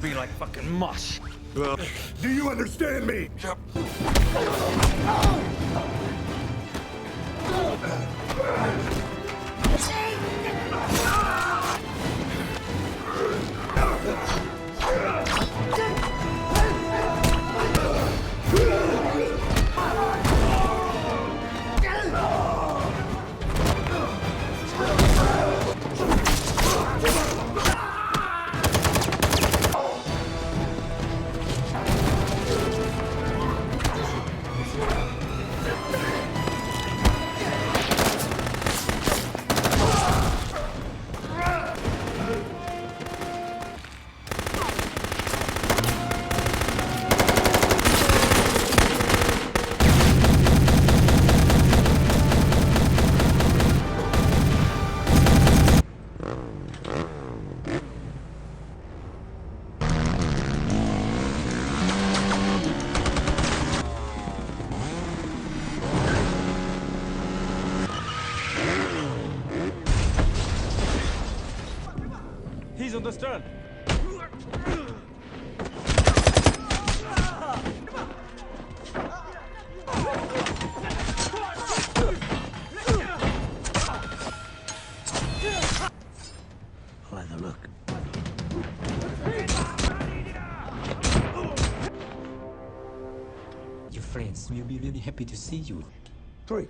be like fucking mush. Well, do you understand me? Yep. He's on the stern. I'll have a look. Your friends will be really happy to see you. 3.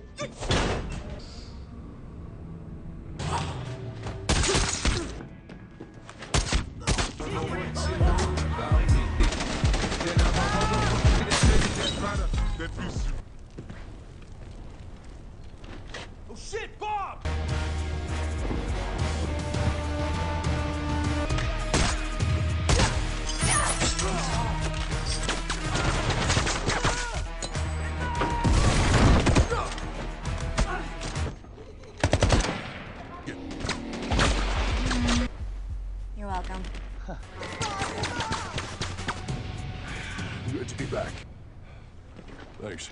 Oh shit, Bob! You're welcome. Good to be back. Thanks.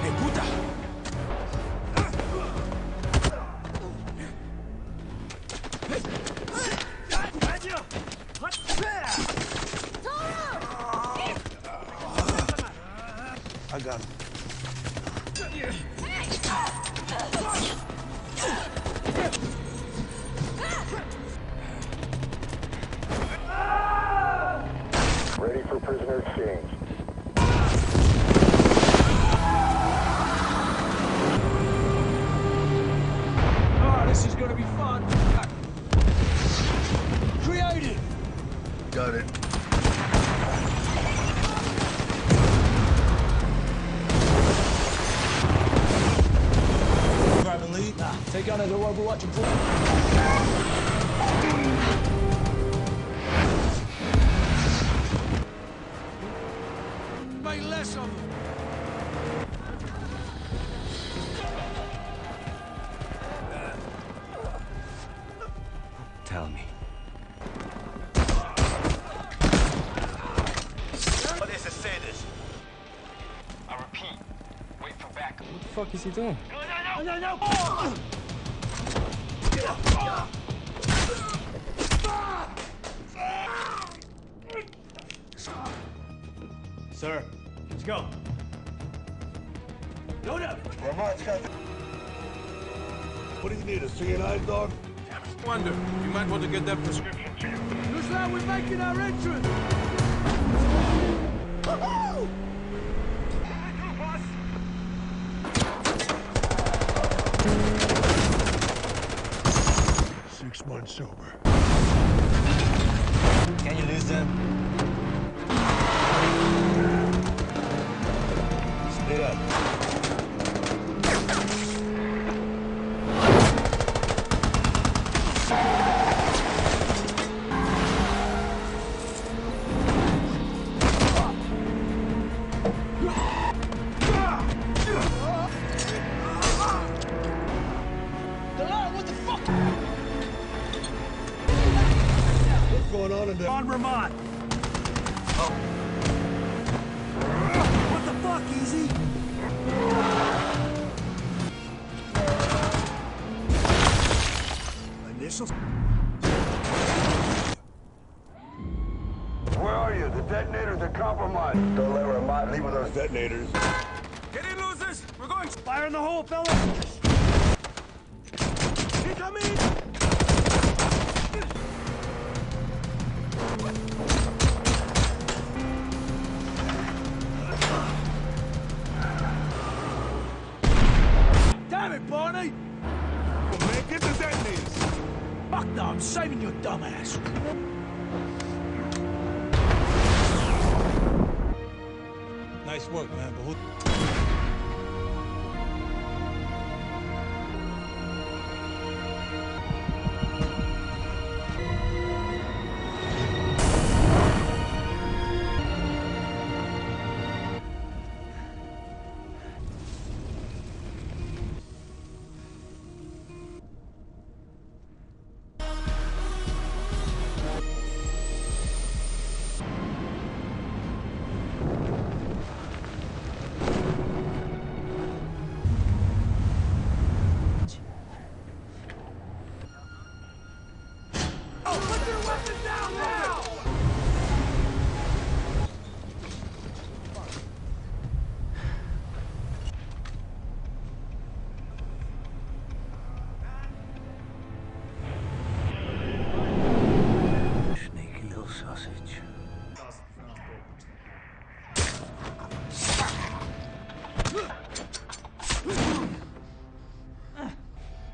Hey, puta! I got him. Ready for prisoner exchange. Oh, this is gonna be fun. Creative! Got it. Grab the lead. Nah, take Gunner to Overwatch and pull. Make less of them. Tell me. What is the status? I repeat, wait for backup. What the fuck is he doing? No! Sir, let's go. Load up! Rahmat's got the... What do you need, a CNI dog? Wonder, you might want to get that prescription too. Looks like we're making our entrance! Woohoo! 6 months sober. Can you lose them? Split up. What's going on in there? On Rahmat. What the fuck, Easy? Leave with our Detonators. Get in, losers! We're going fire in the hole, fellas! Incoming! Damn it, Barney! Come on, get the detonators. Fuck no, I'm saving your dumb ass. Nice work, man, but who... Sneaky little sausage.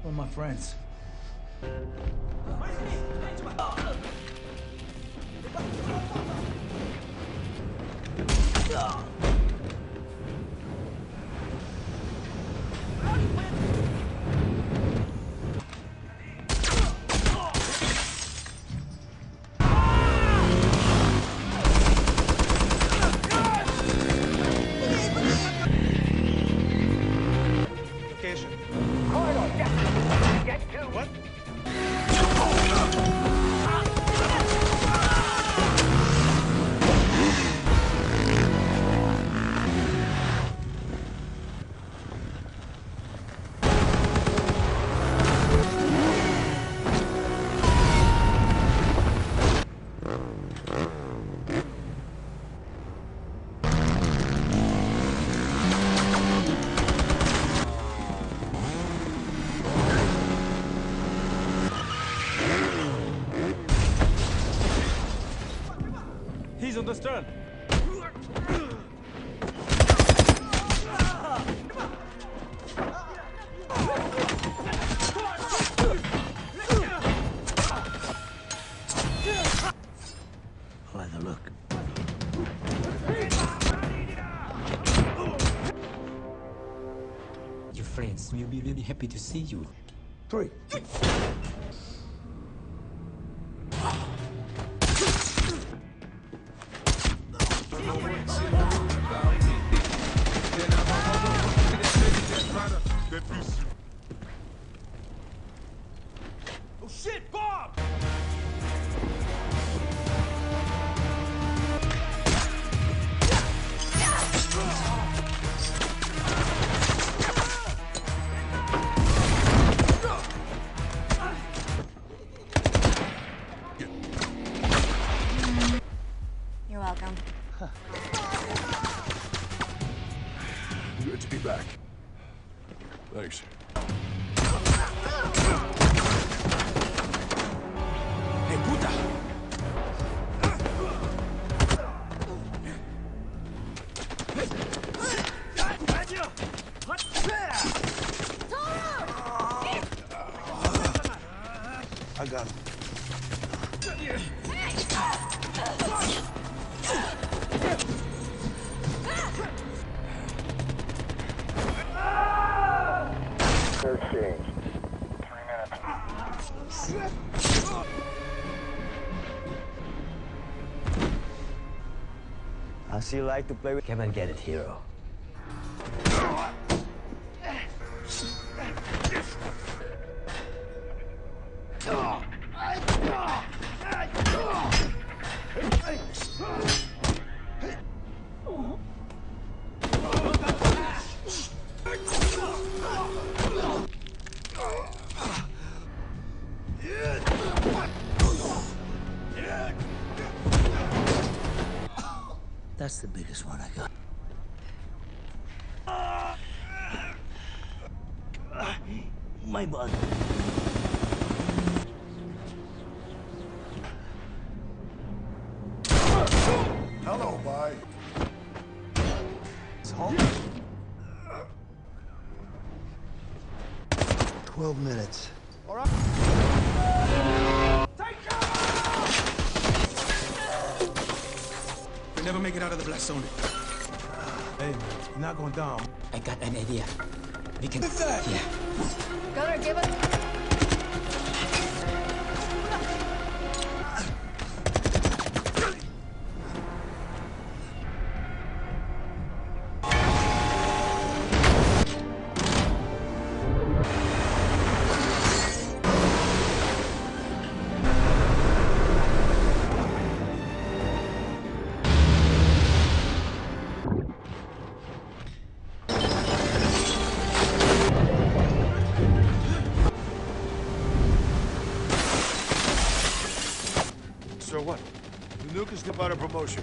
Where are my friends? Location. corridor. Get to What? He's on the stern. By the look. Your friends will be really happy to see you. 3. Oh shit, Bob! You're welcome. Good to be back. Thanks. Hey, puta! I got him. Prisoner exchange. 3 minutes. I see you like to play with. Come and get it, hero. That's the biggest one I got. my bud. Hello, bye. 12 minutes. We never make it out of the blast zone. Hey, man, you're not going down. I got an idea. We can. What's that? Yeah. Gunner, give us. So what? The nuke is about a promotion.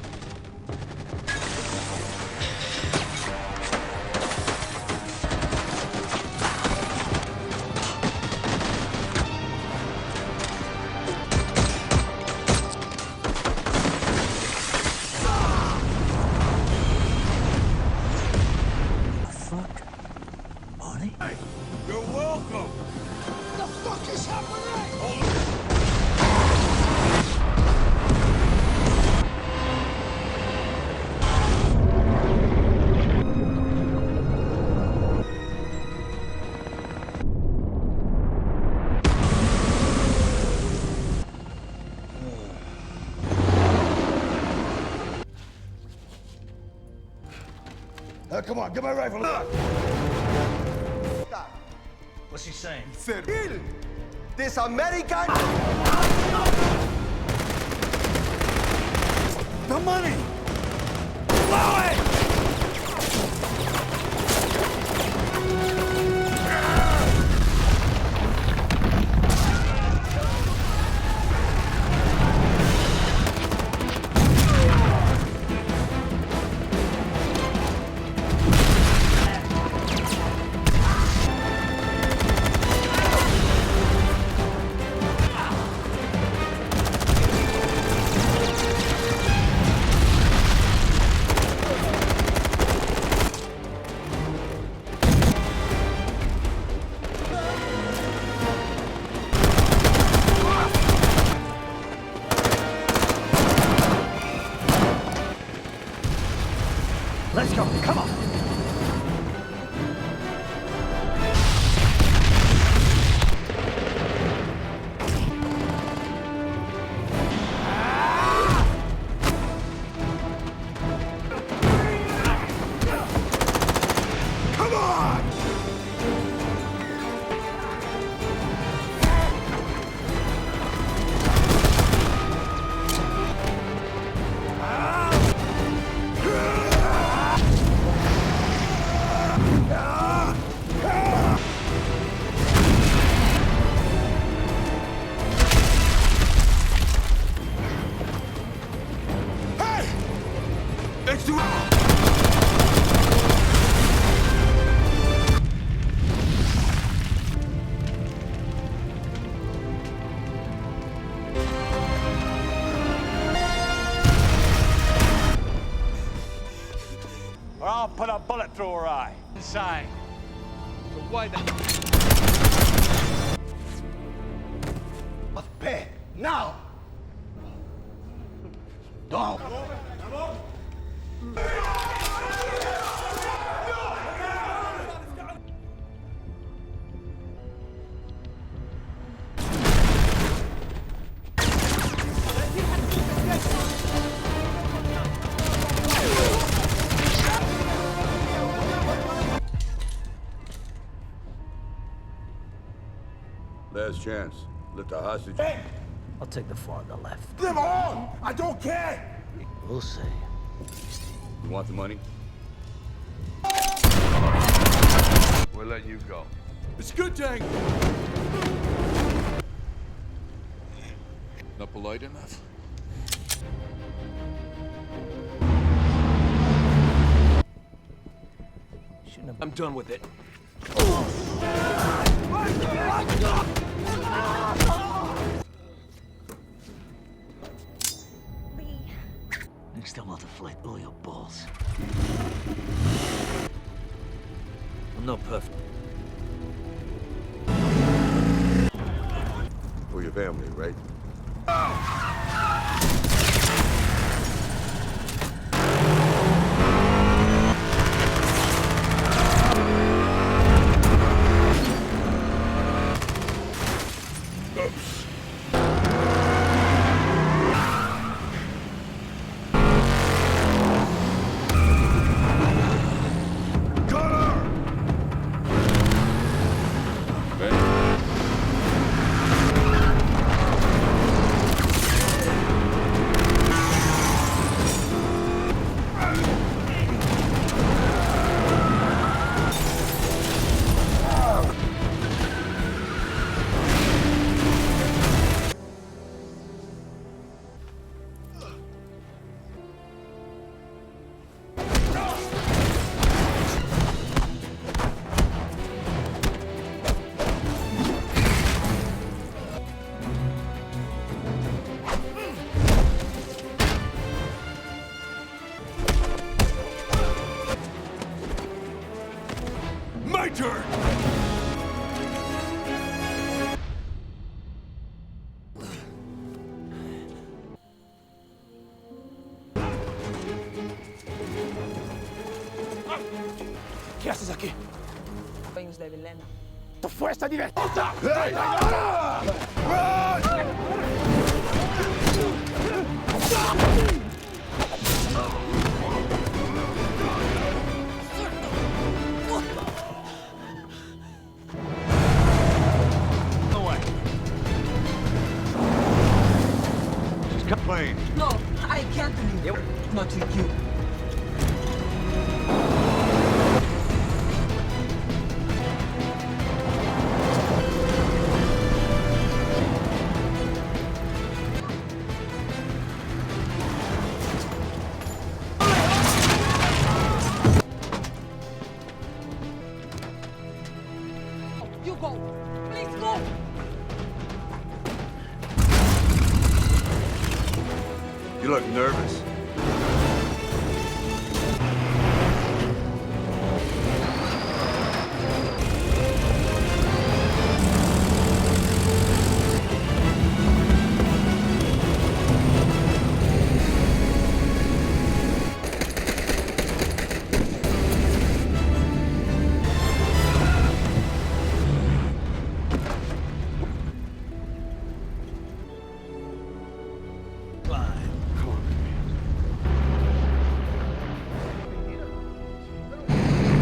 Fuck. Barney? You're welcome. The fuck is happening? Come on, get my rifle. What's he saying? Said, This American... the money. Blow it. Let's go, come on. Come on. Hey! Let's do it! Or I'll put a bullet through her eye. Inside. So why the... Pay now. Don't. Last chance. Let the hostage... I'll take the far on the left. Live on! I don't care! We'll see. You want the money? We'll let you go. It's good, Tank. Not polite enough. Shouldn't have... I'm done with it. Next time I'll deflate all your balls. I'm not perfect. For your family, right? My turn! ¿Qué haces aquí? Venhos de Vilena. ¡Tu fuerza divertida! Hey! Run! No way. Just plane. No, I can't leave. Not with you. You go. Please go. You look nervous.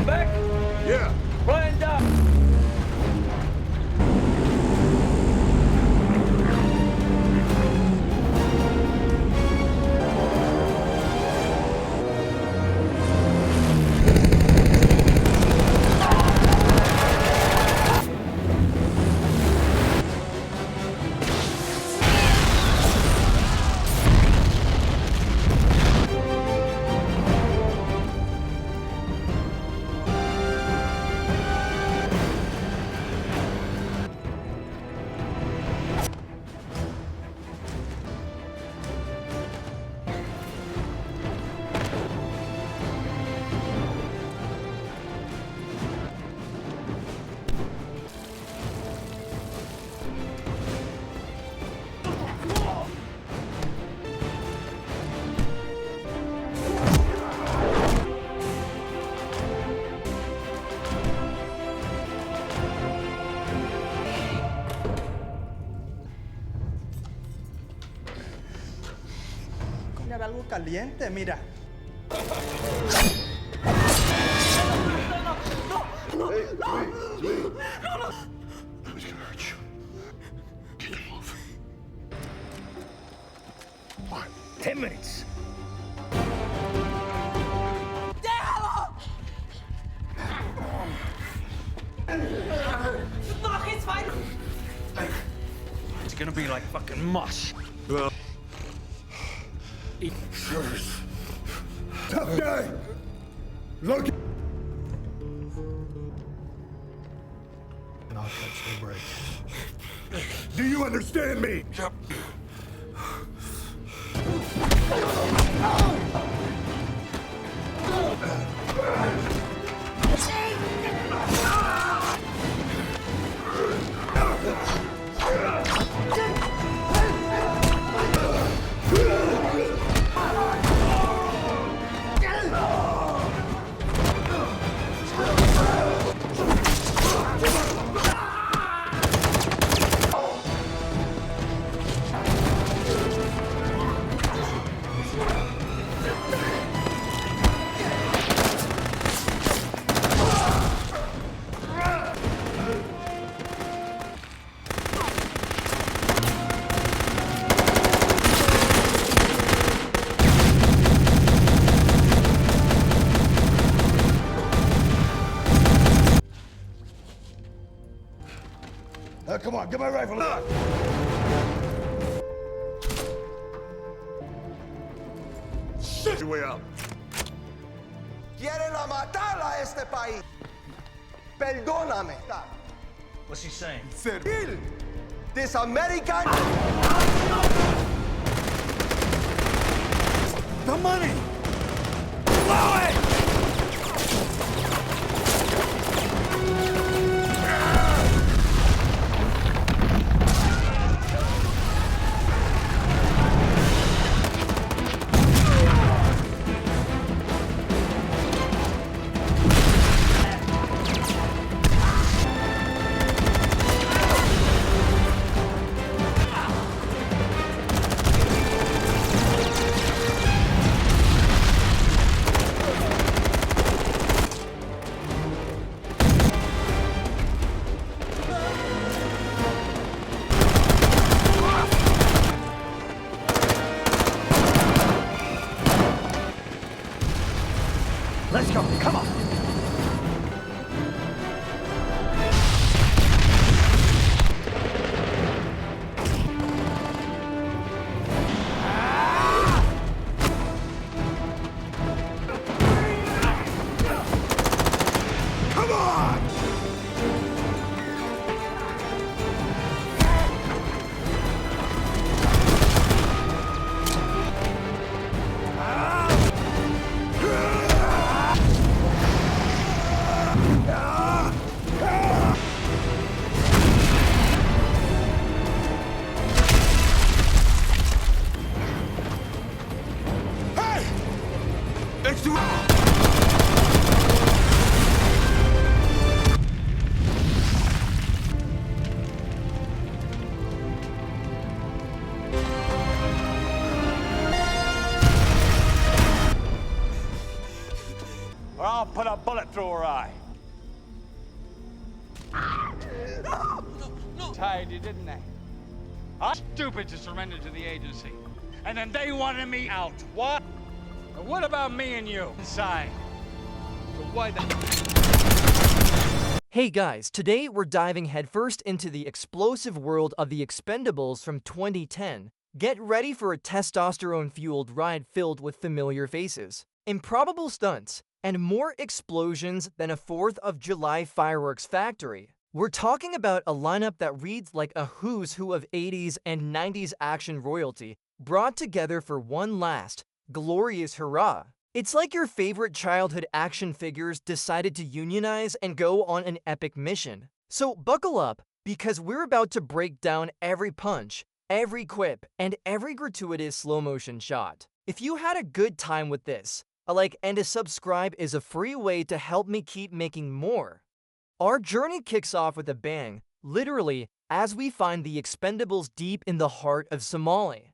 Back! Yeah. Flying down! Algo caliente, mira. Nobody's gonna hurt you. Get your move. What? 10 minutes. It's gonna be like fucking mush. Well, Tough guy! Look! and I'll catch the break. Do you understand me? Yep. Come on, get my rifle. Shit your way out. Quieren matar a este país. Perdóname. What's he saying? Said Kill this American. The money! Blow it! Let's go. Come on. Come on! Next to Or I'll put a bullet through her eye. Tied you, didn't they? I'm stupid to surrender to the agency. And then they wanted me out. What? And what about me and you? Inside. So why the... Hey guys, today we're diving headfirst into the explosive world of the Expendables from 2010. Get ready for a testosterone-fueled ride filled with familiar faces, improbable stunts, and more explosions than a 4th of July fireworks factory. We're talking about a lineup that reads like a who's who of 80s and 90s action royalty, brought together for one last, glorious hurrah. It's like your favorite childhood action figures decided to unionize and go on an epic mission. So buckle up, because we're about to break down every punch, every quip, and every gratuitous slow-motion shot. If you had a good time with this, a like and a subscribe is a free way to help me keep making more. Our journey kicks off with a bang, literally, as we find the Expendables deep in the heart of Somalia.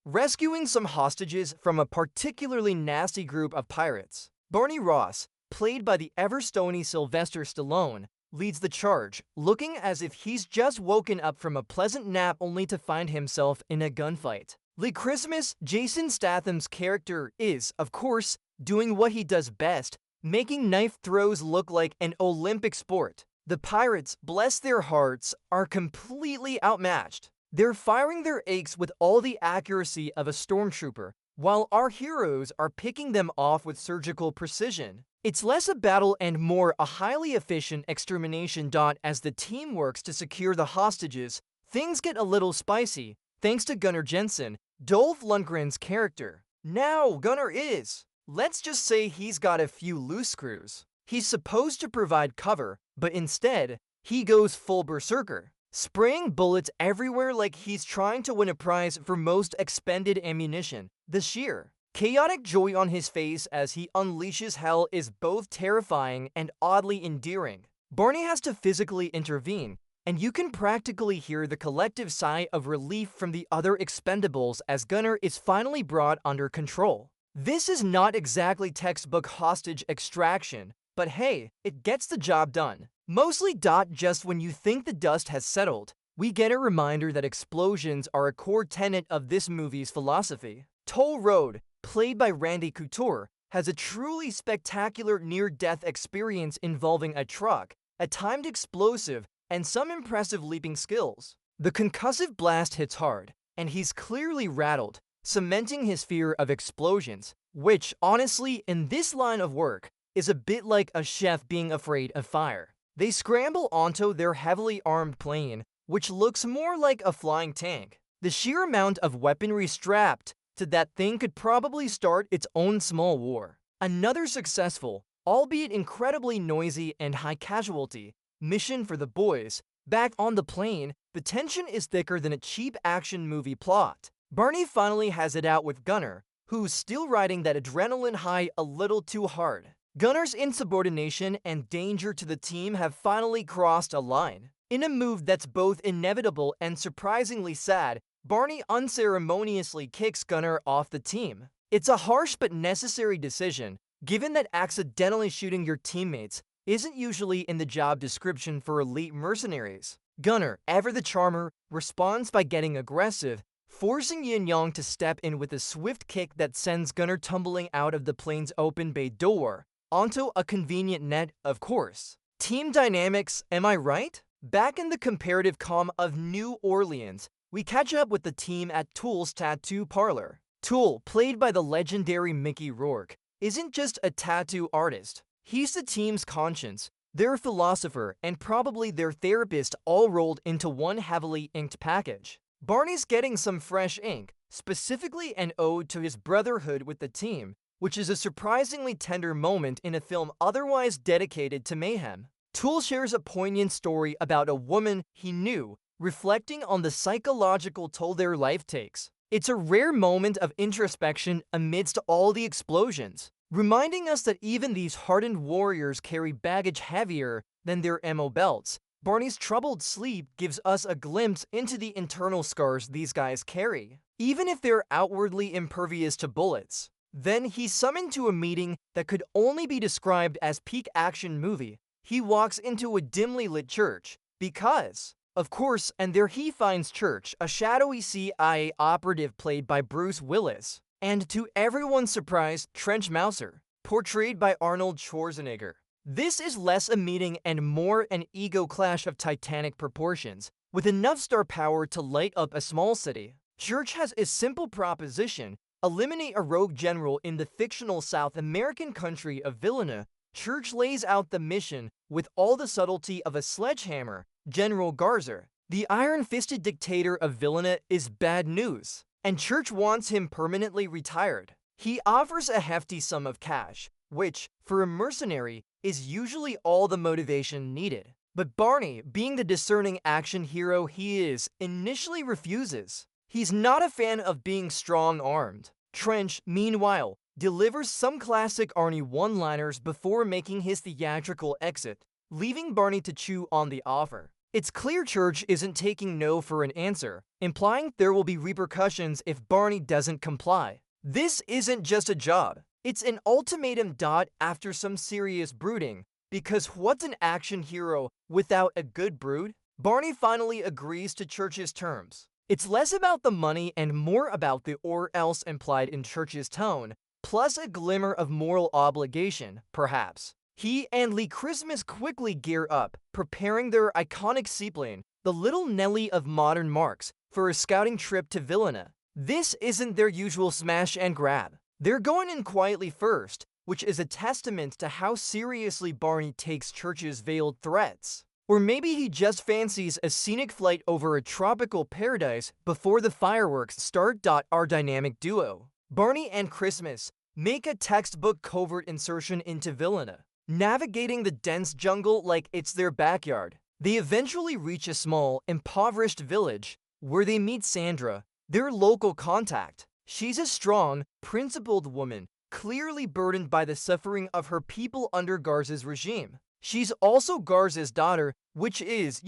Rescuing some hostages from a particularly nasty group of pirates. Barney Ross, played by the ever-stony Sylvester Stallone, leads the charge, looking as if he's just woken up from a pleasant nap only to find himself in a gunfight. Christmas, Jason Statham's character is, of course, doing what he does best, making knife throws look like an Olympic sport. The pirates, bless their hearts, are completely outmatched. They're firing their aches with all the accuracy of a stormtrooper, while our heroes are picking them off with surgical precision. It's less a battle and more a highly efficient extermination. As the team works to secure the hostages, things get a little spicy, thanks to Gunner Jensen, Dolph Lundgren's character. Now, Gunner is, let's just say he's got a few loose screws. He's supposed to provide cover, but instead, he goes full berserker, spraying bullets everywhere like he's trying to win a prize for most expended ammunition. The sheer chaotic joy on his face as he unleashes hell is both terrifying and oddly endearing. Barney has to physically intervene, and you can practically hear the collective sigh of relief from the other Expendables as Gunner is finally brought under control. This is not exactly textbook hostage extraction, but hey, it gets the job done. Mostly. Just when you think the dust has settled, we get a reminder that explosions are a core tenet of this movie's philosophy. Toll Road, played by Randy Couture, has a truly spectacular near-death experience involving a truck, a timed explosive, and some impressive leaping skills. The concussive blast hits hard, and he's clearly rattled, cementing his fear of explosions, which, honestly, in this line of work, is a bit like a chef being afraid of fire. They scramble onto their heavily armed plane, which looks more like a flying tank. The sheer amount of weaponry strapped to that thing could probably start its own small war. Another successful, albeit incredibly noisy and high-casualty, mission for the boys. Back on the plane, the tension is thicker than a cheap action movie plot. Barney finally has it out with Gunner, who's still riding that adrenaline high a little too hard. Gunner's insubordination and danger to the team have finally crossed a line. In a move that's both inevitable and surprisingly sad, Barney unceremoniously kicks Gunner off the team. It's a harsh but necessary decision, given that accidentally shooting your teammates isn't usually in the job description for elite mercenaries. Gunner, ever the charmer, responds by getting aggressive, forcing Yin Yang to step in with a swift kick that sends Gunner tumbling out of the plane's open bay door, onto a convenient net, of course. Team dynamics, am I right? Back in the comparative calm of New Orleans, we catch up with the team at Tool's tattoo parlor. Tool, played by the legendary Mickey Rourke, isn't just a tattoo artist. He's the team's conscience, their philosopher, and probably their therapist, all rolled into one heavily inked package. Barney's getting some fresh ink, specifically an ode to his brotherhood with the team, which is a surprisingly tender moment in a film otherwise dedicated to mayhem. Tool shares a poignant story about a woman he knew, reflecting on the psychological toll their life takes. It's a rare moment of introspection amidst all the explosions, reminding us that even these hardened warriors carry baggage heavier than their ammo belts. Barney's troubled sleep gives us a glimpse into the internal scars these guys carry, even if they're outwardly impervious to bullets. Then he's summoned to a meeting that could only be described as peak action movie. He walks into a dimly lit church, because, of course, and there he finds Church, a shadowy CIA operative played by Bruce Willis, and to everyone's surprise, Trench Mouser, portrayed by Arnold Schwarzenegger. This is less a meeting and more an ego clash of titanic proportions, with enough star power to light up a small city. Church has a simple proposition: eliminate a rogue general in the fictional South American country of Vilena. Church lays out the mission with all the subtlety of a sledgehammer. General Garza, the iron-fisted dictator of Vilena, is bad news, and Church wants him permanently retired. He offers a hefty sum of cash, which, for a mercenary, is usually all the motivation needed. But Barney, being the discerning action hero he is, initially refuses. He's not a fan of being strong-armed. Trench, meanwhile, delivers some classic Arnie one-liners before making his theatrical exit, leaving Barney to chew on the offer. It's clear Church isn't taking no for an answer, implying there will be repercussions if Barney doesn't comply. This isn't just a job, it's an ultimatum. After some serious brooding, because what's an action hero without a good brood? Barney finally agrees to Church's terms. It's less about the money and more about the or else implied in Church's tone, plus a glimmer of moral obligation, perhaps. He and Lee Christmas quickly gear up, preparing their iconic seaplane, the little Nelly of modern marks, for a scouting trip to Vilena. This isn't their usual smash and grab. They're going in quietly first, which is a testament to how seriously Barney takes Church's veiled threats. Or maybe he just fancies a scenic flight over a tropical paradise before the fireworks start. Our dynamic duo, Barney and Christmas, make a textbook covert insertion into Vilena, navigating the dense jungle like it's their backyard. They eventually reach a small, impoverished village where they meet Sandra, their local contact. She's a strong, principled woman, clearly burdened by the suffering of her people under Garza's regime. She's also Garza's daughter, which is,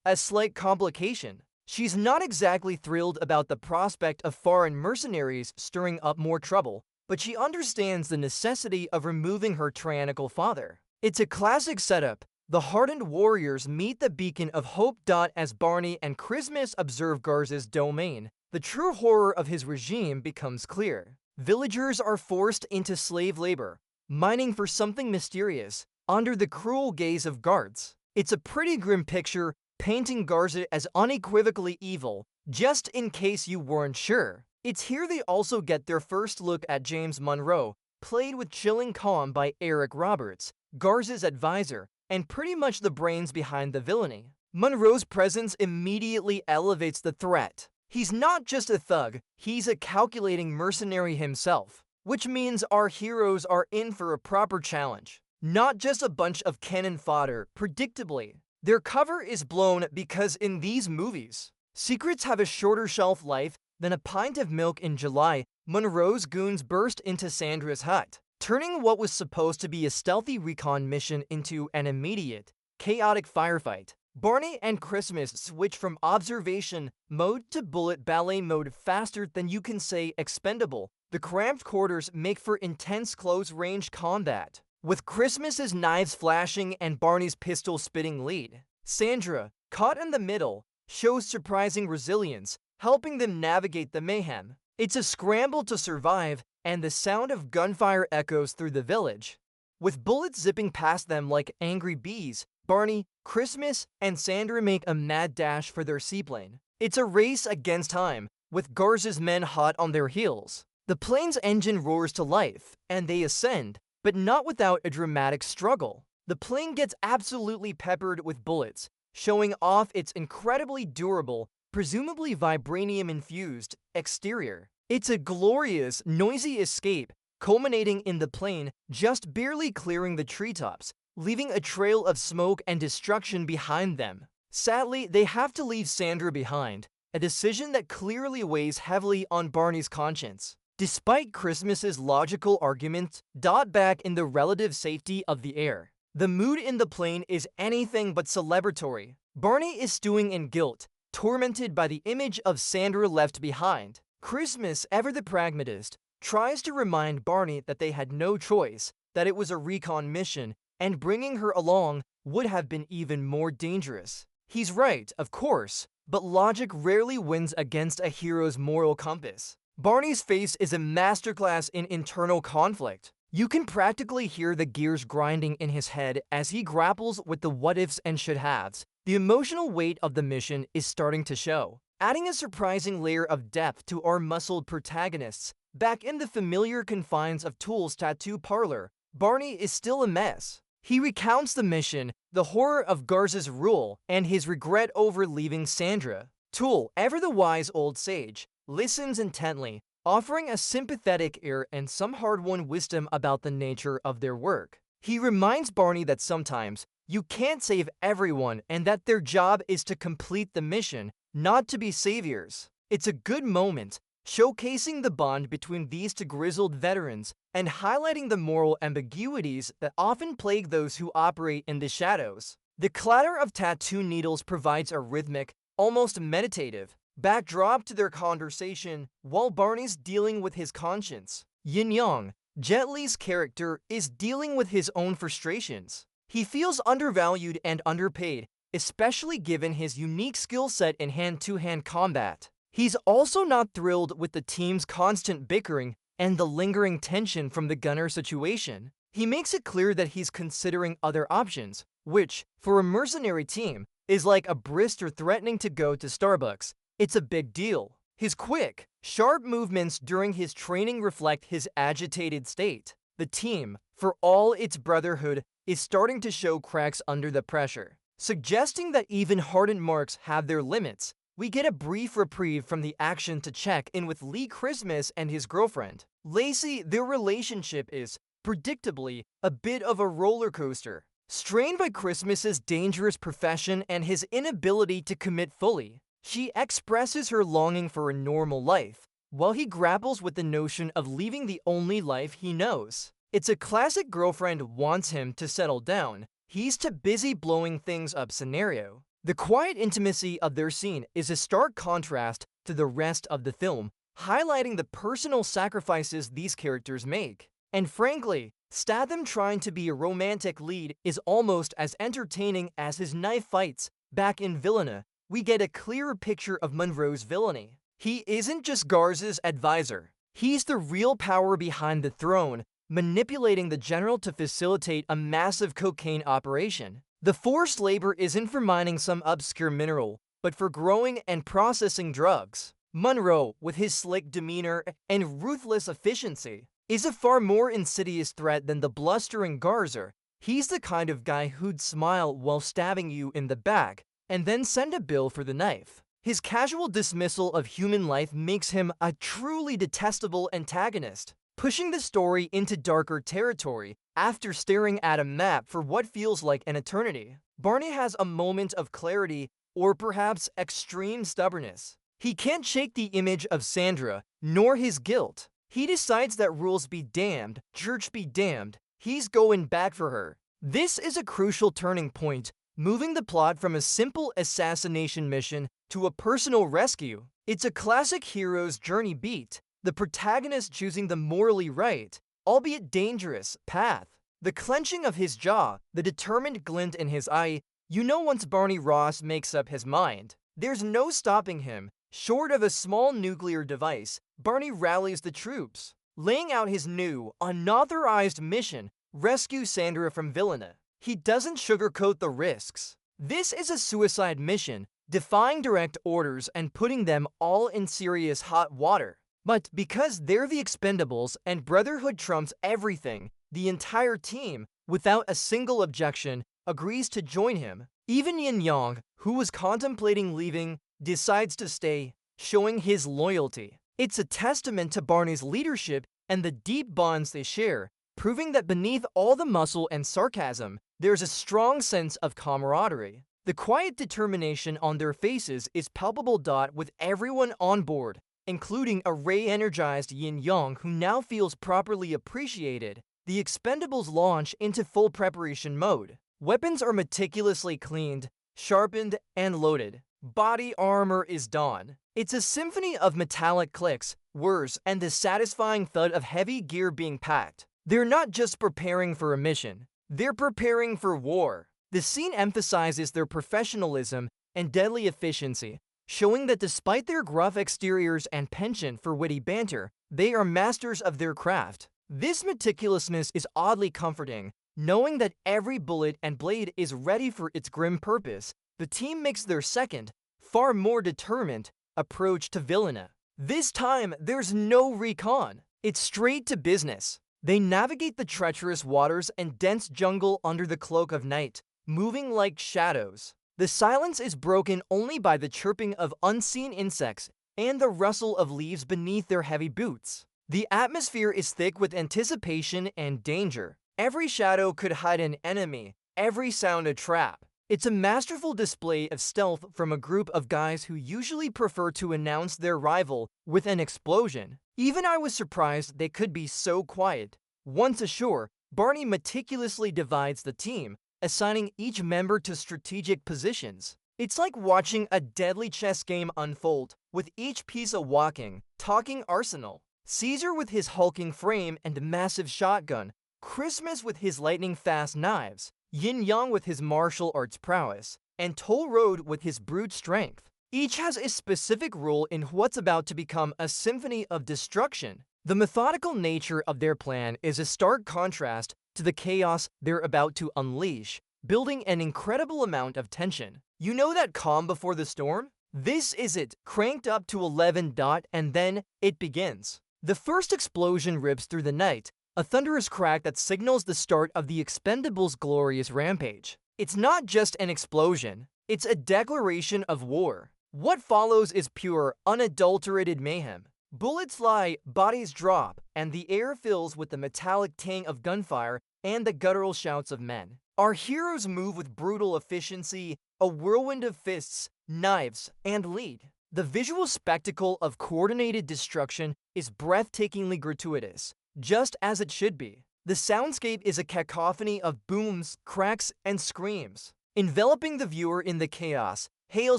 a slight complication. She's not exactly thrilled about the prospect of foreign mercenaries stirring up more trouble, but she understands the necessity of removing her tyrannical father. It's a classic setup. The hardened warriors meet the beacon of hope. As Barney and Christmas observe Garza's domain, the true horror of his regime becomes clear. Villagers are forced into slave labor, mining for something mysterious, under the cruel gaze of guards. It's a pretty grim picture, painting Garza as unequivocally evil, just in case you weren't sure. It's here they also get their first look at James Monroe, played with chilling calm by Eric Roberts, Garza's advisor, and pretty much the brains behind the villainy. Monroe's presence immediately elevates the threat. He's not just a thug, he's a calculating mercenary himself, which means our heroes are in for a proper challenge. Not just a bunch of cannon fodder. Predictably, their cover is blown because in these movies, secrets have a shorter shelf life than a pint of milk. In July, Monroe's goons burst into Sandra's hut, turning what was supposed to be a stealthy recon mission into an immediate, chaotic firefight. Barney and Christmas switch from observation mode to bullet ballet mode faster than you can say expendable. The cramped quarters make for intense close-range combat, with Christmas's knives flashing and Barney's pistol spitting lead. Sandra, caught in the middle, shows surprising resilience, helping them navigate the mayhem. It's a scramble to survive, and the sound of gunfire echoes through the village. With bullets zipping past them like angry bees, Barney, Christmas, and Sandra make a mad dash for their seaplane. It's a race against time, with Garza's men hot on their heels. The plane's engine roars to life, and they ascend, but not without a dramatic struggle. The plane gets absolutely peppered with bullets, showing off its incredibly durable, presumably vibranium-infused, exterior. It's a glorious, noisy escape, culminating in the plane just barely clearing the treetops, leaving a trail of smoke and destruction behind them. Sadly, they have to leave Sandra behind, a decision that clearly weighs heavily on Barney's conscience. Despite Christmas's logical argument, back in the relative safety of the air, the mood in the plane is anything but celebratory. Barney is stewing in guilt, tormented by the image of Sandra left behind. Christmas, ever the pragmatist, tries to remind Barney that they had no choice, that it was a recon mission, and bringing her along would have been even more dangerous. He's right, of course, but logic rarely wins against a hero's moral compass. Barney's face is a masterclass in internal conflict. You can practically hear the gears grinding in his head as he grapples with the what-ifs and should-haves. The emotional weight of the mission is starting to show, adding a surprising layer of depth to our muscled protagonists. Back in the familiar confines of Tool's tattoo parlor, Barney is still a mess. He recounts the mission, the horror of Garza's rule, and his regret over leaving Sandra. Tool, ever the wise old sage, listens intently, offering a sympathetic ear and some hard-won wisdom about the nature of their work. He reminds Barney that sometimes you can't save everyone and that their job is to complete the mission, not to be saviors. It's a good moment, showcasing the bond between these two grizzled veterans and highlighting the moral ambiguities that often plague those who operate in the shadows. The clatter of tattoo needles provides a rhythmic, almost meditative, backdrop to their conversation while Barney's dealing with his conscience. Yin Yang, Jet Li's character, is dealing with his own frustrations. He feels undervalued and underpaid, especially given his unique skill set in hand-to-hand combat. He's also not thrilled with the team's constant bickering and the lingering tension from the Gunner situation. He makes it clear that he's considering other options, which, for a mercenary team, is like a Brister threatening to go to Starbucks. It's a big deal. His quick, sharp movements during his training reflect his agitated state. The team, for all its brotherhood, is starting to show cracks under the pressure. Suggesting that even hardened marks have their limits, we get a brief reprieve from the action to check in with Lee Christmas and his girlfriend. Lacey, their relationship is, predictably, a bit of a roller coaster. Strained by Christmas's dangerous profession and his inability to commit fully, she expresses her longing for a normal life, while he grapples with the notion of leaving the only life he knows. It's a classic girlfriend wants him to settle down, he's too busy blowing things up scenario. The quiet intimacy of their scene is a stark contrast to the rest of the film, highlighting the personal sacrifices these characters make. And frankly, Statham trying to be a romantic lead is almost as entertaining as his knife fights. Back in Vilena, we get a clearer picture of Monroe's villainy. He isn't just Garza's advisor. He's the real power behind the throne, manipulating the general to facilitate a massive cocaine operation. The forced labor isn't for mining some obscure mineral, but for growing and processing drugs. Monroe, with his slick demeanor and ruthless efficiency, is a far more insidious threat than the blustering Garza. He's the kind of guy who'd smile while stabbing you in the back, and then send a bill for the knife. His casual dismissal of human life makes him a truly detestable antagonist, pushing the story into darker territory after staring at a map for what feels like an eternity. Barney has a moment of clarity, or perhaps extreme stubbornness. He can't shake the image of Sandra, nor his guilt. He decides that rules be damned, church be damned, he's going back for her. This is a crucial turning point, moving the plot from a simple assassination mission to a personal rescue. It's a classic hero's journey beat, the protagonist choosing the morally right, albeit dangerous, path. The clenching of his jaw, the determined glint in his eye, you know once Barney Ross makes up his mind, there's no stopping him. Short of a small nuclear device, Barney rallies the troops, laying out his new, unauthorized mission, rescue Sandra from Vilena. He doesn't sugarcoat the risks. This is a suicide mission, defying direct orders and putting them all in serious hot water. But because they're the Expendables and Brotherhood trumps everything, the entire team, without a single objection, agrees to join him. Even Yin Yang, who was contemplating leaving, decides to stay, showing his loyalty. It's a testament to Barney's leadership and the deep bonds they share, proving that beneath all the muscle and sarcasm, there's a strong sense of camaraderie. The quiet determination on their faces is palpable. With everyone on board, including a Ray-energized Yin Yang who now feels properly appreciated, the Expendables launch into full preparation mode. Weapons are meticulously cleaned, sharpened, and loaded. Body armor is donned. It's a symphony of metallic clicks, whirs, and the satisfying thud of heavy gear being packed. They're not just preparing for a mission, they're preparing for war. The scene emphasizes their professionalism and deadly efficiency, showing that despite their gruff exteriors and penchant for witty banter, they are masters of their craft. This meticulousness is oddly comforting, knowing that every bullet and blade is ready for its grim purpose. The team makes their second, far more determined, approach to Vilena. This time, there's no recon. It's straight to business. They navigate the treacherous waters and dense jungle under the cloak of night, moving like shadows. The silence is broken only by the chirping of unseen insects and the rustle of leaves beneath their heavy boots. The atmosphere is thick with anticipation and danger. Every shadow could hide an enemy, every sound a trap. It's a masterful display of stealth from a group of guys who usually prefer to announce their rival with an explosion. Even I was surprised they could be so quiet. Once ashore, Barney meticulously divides the team, assigning each member to strategic positions. It's like watching a deadly chess game unfold, with each piece a walking, talking arsenal. Caesar with his hulking frame and massive shotgun, Christmas with his lightning-fast knives, Yin Yang with his martial arts prowess, and Toll Road with his brute strength. Each has a specific role in what's about to become a symphony of destruction. The methodical nature of their plan is a stark contrast to the chaos they're about to unleash, building an incredible amount of tension. You know that calm before the storm? This is it, cranked up to 11. And then it begins. The first explosion rips through the night, a thunderous crack that signals the start of the Expendables' glorious rampage. It's not just an explosion, it's a declaration of war. What follows is pure, unadulterated mayhem. Bullets fly, bodies drop, and the air fills with the metallic tang of gunfire and the guttural shouts of men. Our heroes move with brutal efficiency, a whirlwind of fists, knives, and lead. The visual spectacle of coordinated destruction is breathtakingly gratuitous, just as it should be. The soundscape is a cacophony of booms, cracks, and screams. Enveloping the viewer in the chaos, Hail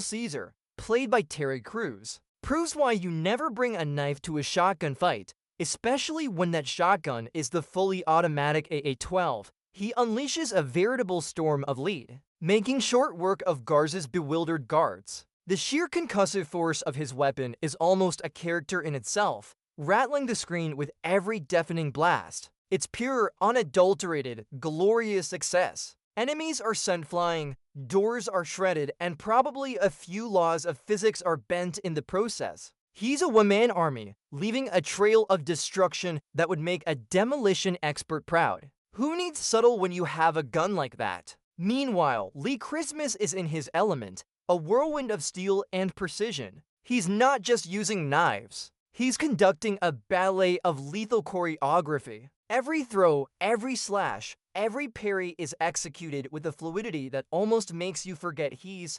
Caesar, played by Terry Crews, proves why you never bring a knife to a shotgun fight, especially when that shotgun is the fully automatic AA-12. He unleashes a veritable storm of lead, making short work of Garza's bewildered guards. The sheer concussive force of his weapon is almost a character in itself, rattling the screen with every deafening blast. It's pure, unadulterated, glorious success. Enemies are sent flying, doors are shredded, and probably a few laws of physics are bent in the process. He's a one-man army, leaving a trail of destruction that would make a demolition expert proud. Who needs subtle when you have a gun like that? Meanwhile, Lee Christmas is in his element, a whirlwind of steel and precision. He's not just using knives. He's conducting a ballet of lethal choreography. Every throw, every slash, every parry is executed with a fluidity that almost makes you forget he's,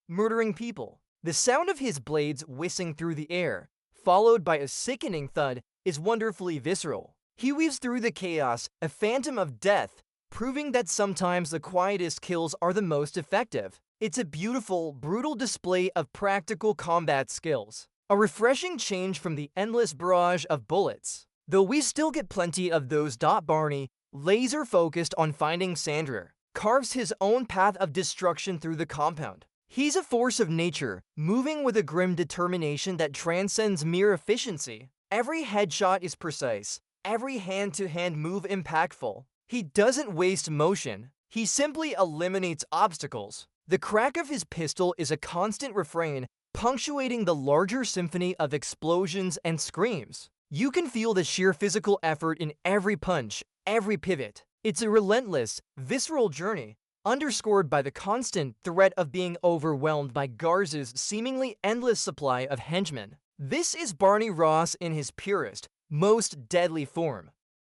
murdering people. The sound of his blades whizzing through the air, followed by a sickening thud, is wonderfully visceral. He weaves through the chaos, a phantom of death, proving that sometimes the quietest kills are the most effective. It's a beautiful, brutal display of practical combat skills. A refreshing change from the endless barrage of bullets. Though we still get plenty of those. Barney, laser-focused on finding Sandra, carves his own path of destruction through the compound. He's a force of nature, moving with a grim determination that transcends mere efficiency. Every headshot is precise, every hand-to-hand move impactful. He doesn't waste motion, he simply eliminates obstacles. The crack of his pistol is a constant refrain, punctuating the larger symphony of explosions and screams. You can feel the sheer physical effort in every punch, every pivot. It's a relentless, visceral journey, underscored by the constant threat of being overwhelmed by Garza's seemingly endless supply of henchmen. This is Barney Ross in his purest, most deadly form.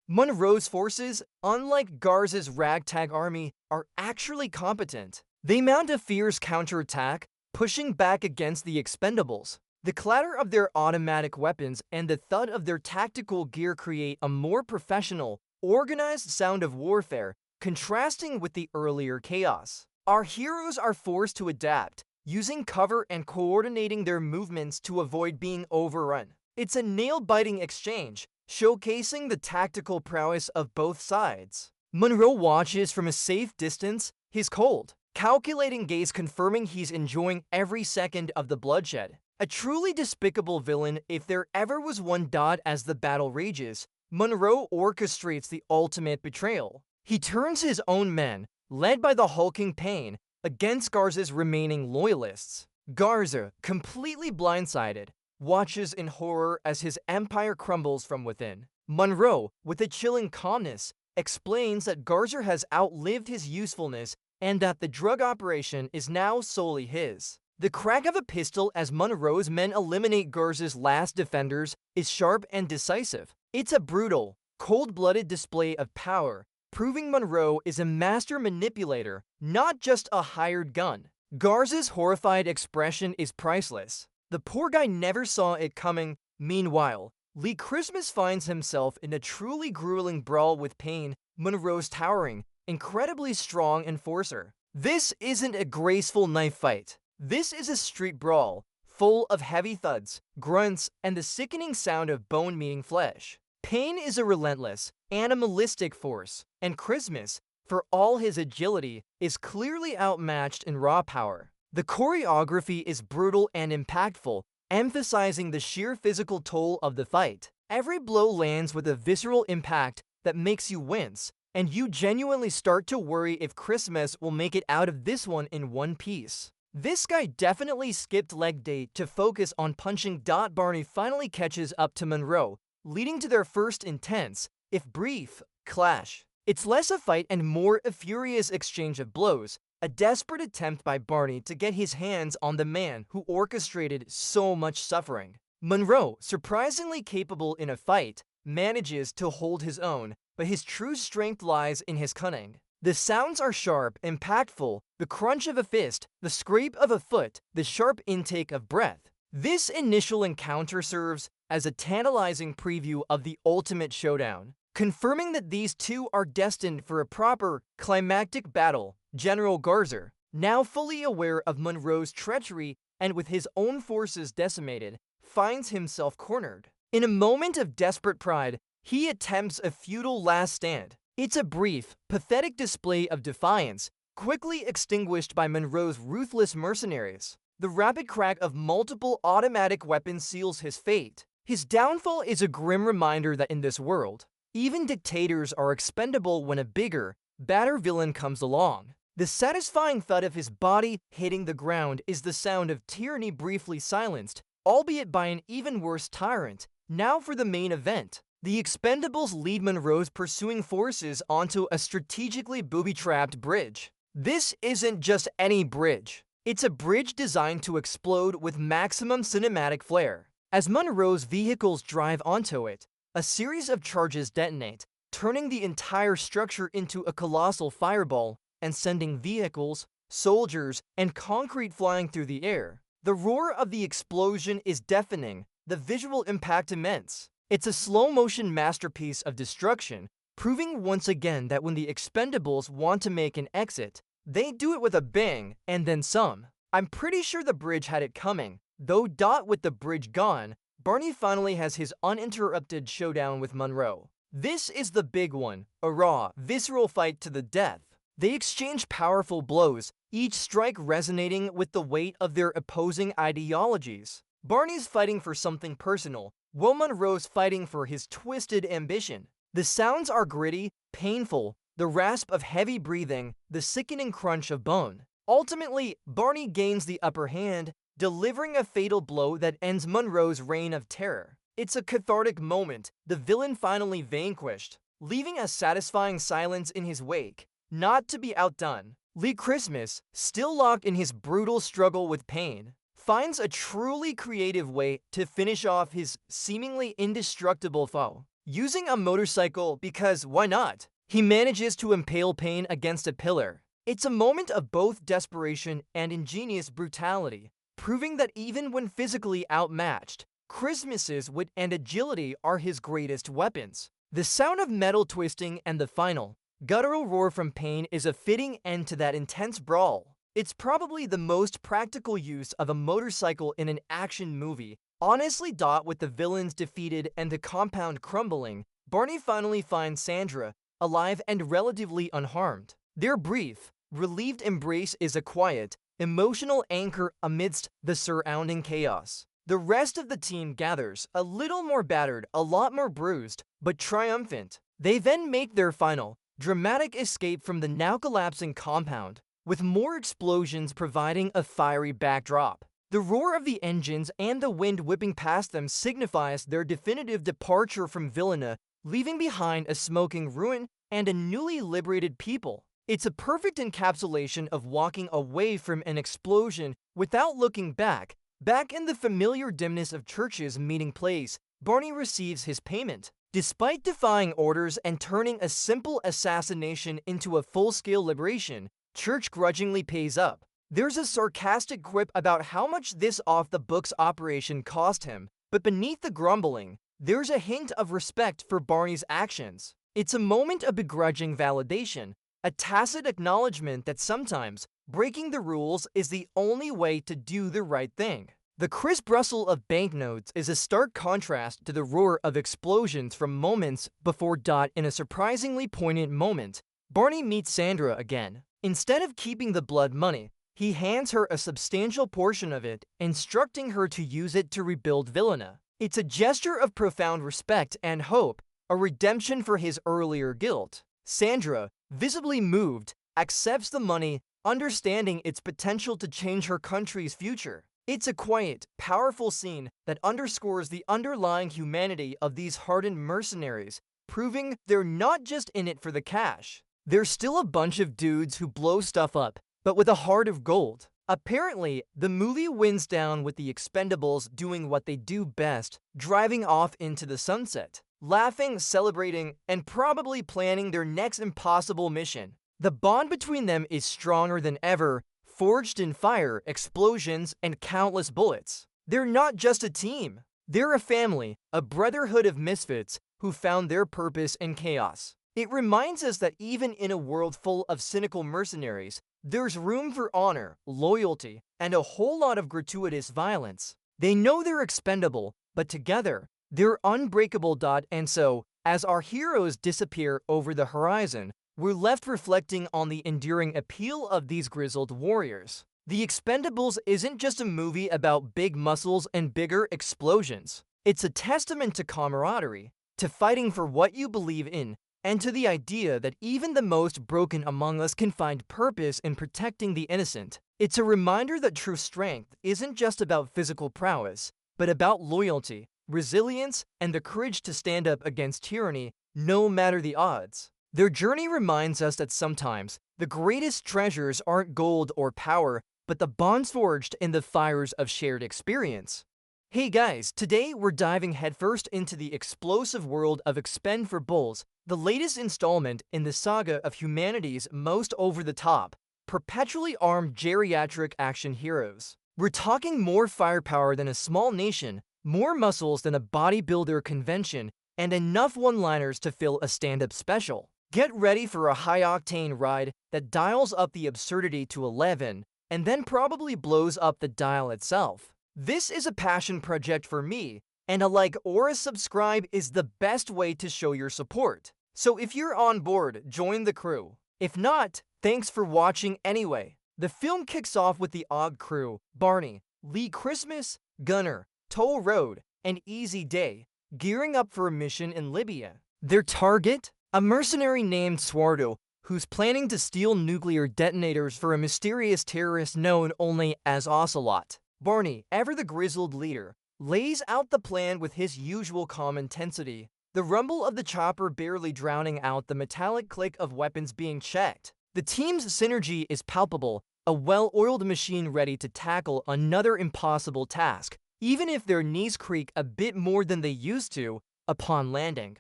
Monroe's forces, unlike Garza's ragtag army, are actually competent. They mount a fierce counterattack, pushing back against the Expendables. The clatter of their automatic weapons and the thud of their tactical gear create a more professional, organized sound of warfare, contrasting with the earlier chaos. Our heroes are forced to adapt, using cover and coordinating their movements to avoid being overrun. It's a nail-biting exchange, showcasing the tactical prowess of both sides. Monroe watches from a safe distance, his cold, calculating gaze confirming he's enjoying every second of the bloodshed. A truly despicable villain if there ever was one. As the battle rages, Monroe orchestrates the ultimate betrayal. He turns his own men, led by the hulking Payne, against Garza's remaining loyalists. Garza, completely blindsided, watches in horror as his empire crumbles from within. Monroe, with a chilling calmness, explains that Garza has outlived his usefulness and that the drug operation is now solely his. The crack of a pistol as Monroe's men eliminate Garza's last defenders is sharp and decisive. It's a brutal, cold-blooded display of power, proving Monroe is a master manipulator, not just a hired gun. Garza's horrified expression is priceless. The poor guy never saw it coming. Meanwhile, Lee Christmas finds himself in a truly grueling brawl with Payne, Monroe's towering, incredibly strong enforcer. This isn't a graceful knife fight. This is a street brawl, full of heavy thuds, grunts, and the sickening sound of bone meeting flesh. Payne is a relentless, animalistic force, and Christmas, for all his agility, is clearly outmatched in raw power. The choreography is brutal and impactful, emphasizing the sheer physical toll of the fight. Every blow lands with a visceral impact that makes you wince, and you genuinely start to worry if Christmas will make it out of this one in one piece. This guy definitely skipped leg day to focus on punching. Barney finally catches up to Monroe, leading to their first intense, if brief, clash. It's less a fight and more a furious exchange of blows, a desperate attempt by Barney to get his hands on the man who orchestrated so much suffering. Monroe, surprisingly capable in a fight, manages to hold his own, but his true strength lies in his cunning. The sounds are sharp, impactful, the crunch of a fist, the scrape of a foot, the sharp intake of breath. This initial encounter serves as a tantalizing preview of the ultimate showdown, confirming that these two are destined for a proper, climactic battle. General Garza, now fully aware of Monroe's treachery and with his own forces decimated, finds himself cornered. In a moment of desperate pride, he attempts a futile last stand. It's a brief, pathetic display of defiance, quickly extinguished by Monroe's ruthless mercenaries. The rapid crack of multiple automatic weapons seals his fate. His downfall is a grim reminder that in this world, even dictators are expendable when a bigger, badder villain comes along. The satisfying thud of his body hitting the ground is the sound of tyranny briefly silenced, albeit by an even worse tyrant. Now for the main event. The Expendables lead Monroe's pursuing forces onto a strategically booby-trapped bridge. This isn't just any bridge. It's a bridge designed to explode with maximum cinematic flair. As Monroe's vehicles drive onto it, a series of charges detonate, turning the entire structure into a colossal fireball and sending vehicles, soldiers, and concrete flying through the air. The roar of the explosion is deafening, the visual impact immense. It's a slow-motion masterpiece of destruction, proving once again that when the Expendables want to make an exit, they do it with a bang and then some. I'm pretty sure the bridge had it coming, though. With the bridge gone, Barney finally has his uninterrupted showdown with Monroe. This is the big one, a raw, visceral fight to the death. They exchange powerful blows, each strike resonating with the weight of their opposing ideologies. Barney's fighting for something personal, while Monroe's fighting for his twisted ambition. The sounds are gritty, painful, the rasp of heavy breathing, the sickening crunch of bone. Ultimately, Barney gains the upper hand, delivering a fatal blow that ends Monroe's reign of terror. It's a cathartic moment, the villain finally vanquished, leaving a satisfying silence in his wake. Not to be outdone, Lee Christmas, still locked in his brutal struggle with pain, finds a truly creative way to finish off his seemingly indestructible foe. Using a motorcycle because why not? He manages to impale Payne against a pillar. It's a moment of both desperation and ingenious brutality, proving that even when physically outmatched, Christmas's wit and agility are his greatest weapons. The sound of metal twisting and the final, guttural roar from Payne is a fitting end to that intense brawl. It's probably the most practical use of a motorcycle in an action movie. Honestly, with the villains defeated and the compound crumbling, Barney finally finds Sandra, alive and relatively unharmed. Their brief, relieved embrace is a quiet, emotional anchor amidst the surrounding chaos. The rest of the team gathers, a little more battered, a lot more bruised, but triumphant. They then make their final, dramatic escape from the now collapsing compound, with more explosions providing a fiery backdrop. The roar of the engines and the wind whipping past them signifies their definitive departure from Vilena, leaving behind a smoking ruin and a newly liberated people. It's a perfect encapsulation of walking away from an explosion without looking back. Back in the familiar dimness of Church's meeting place, Barney receives his payment. Despite defying orders and turning a simple assassination into a full-scale liberation, Church grudgingly pays up. There's a sarcastic quip about how much this off-the-books operation cost him, but beneath the grumbling, there's a hint of respect for Barney's actions. It's a moment of begrudging validation, a tacit acknowledgement that sometimes breaking the rules is the only way to do the right thing. The crisp rustle of banknotes is a stark contrast to the roar of explosions from moments before. In a surprisingly poignant moment, Barney meets Sandra again. Instead of keeping the blood money, he hands her a substantial portion of it, instructing her to use it to rebuild Vilena. It's a gesture of profound respect and hope, a redemption for his earlier guilt. Sandra, visibly moved, accepts the money, understanding its potential to change her country's future. It's a quiet, powerful scene that underscores the underlying humanity of these hardened mercenaries, proving they're not just in it for the cash. They're still a bunch of dudes who blow stuff up, but with a heart of gold. Apparently, the movie winds down with the Expendables doing what they do best, driving off into the sunset, laughing, celebrating, and probably planning their next impossible mission. The bond between them is stronger than ever, forged in fire, explosions, and countless bullets. They're not just a team. They're a family, a brotherhood of misfits who found their purpose in chaos. It reminds us that even in a world full of cynical mercenaries, there's room for honor, loyalty, and a whole lot of gratuitous violence. They know they're expendable, but together, they're unbreakable. And so, as our heroes disappear over the horizon, we're left reflecting on the enduring appeal of these grizzled warriors. The Expendables isn't just a movie about big muscles and bigger explosions. It's a testament to camaraderie, to fighting for what you believe in, and to the idea that even the most broken among us can find purpose in protecting the innocent. It's a reminder that true strength isn't just about physical prowess, but about loyalty, resilience, and the courage to stand up against tyranny, no matter the odds. Their journey reminds us that sometimes the greatest treasures aren't gold or power, but the bonds forged in the fires of shared experience. Hey guys, today we're diving headfirst into the explosive world of Expend4bles, the latest installment in the saga of humanity's most over-the-top, perpetually armed geriatric action heroes. We're talking more firepower than a small nation, more muscles than a bodybuilder convention, and enough one-liners to fill a stand-up special. Get ready for a high-octane ride that dials up the absurdity to 11, and then probably blows up the dial itself. This is a passion project for me, and a like or a subscribe is the best way to show your support. So if you're on board, join the crew. If not, thanks for watching anyway. The film kicks off with the OG crew, Barney, Lee Christmas, Gunner, Toll Road, and Easy Day, gearing up for a mission in Libya. Their target? A mercenary named Swardo, who's planning to steal nuclear detonators for a mysterious terrorist known only as Ocelot. Barney, ever the grizzled leader, lays out the plan with his usual calm intensity, the rumble of the chopper barely drowning out the metallic click of weapons being checked. The team's synergy is palpable, a well-oiled machine ready to tackle another impossible task, even if their knees creak a bit more than they used to upon landing.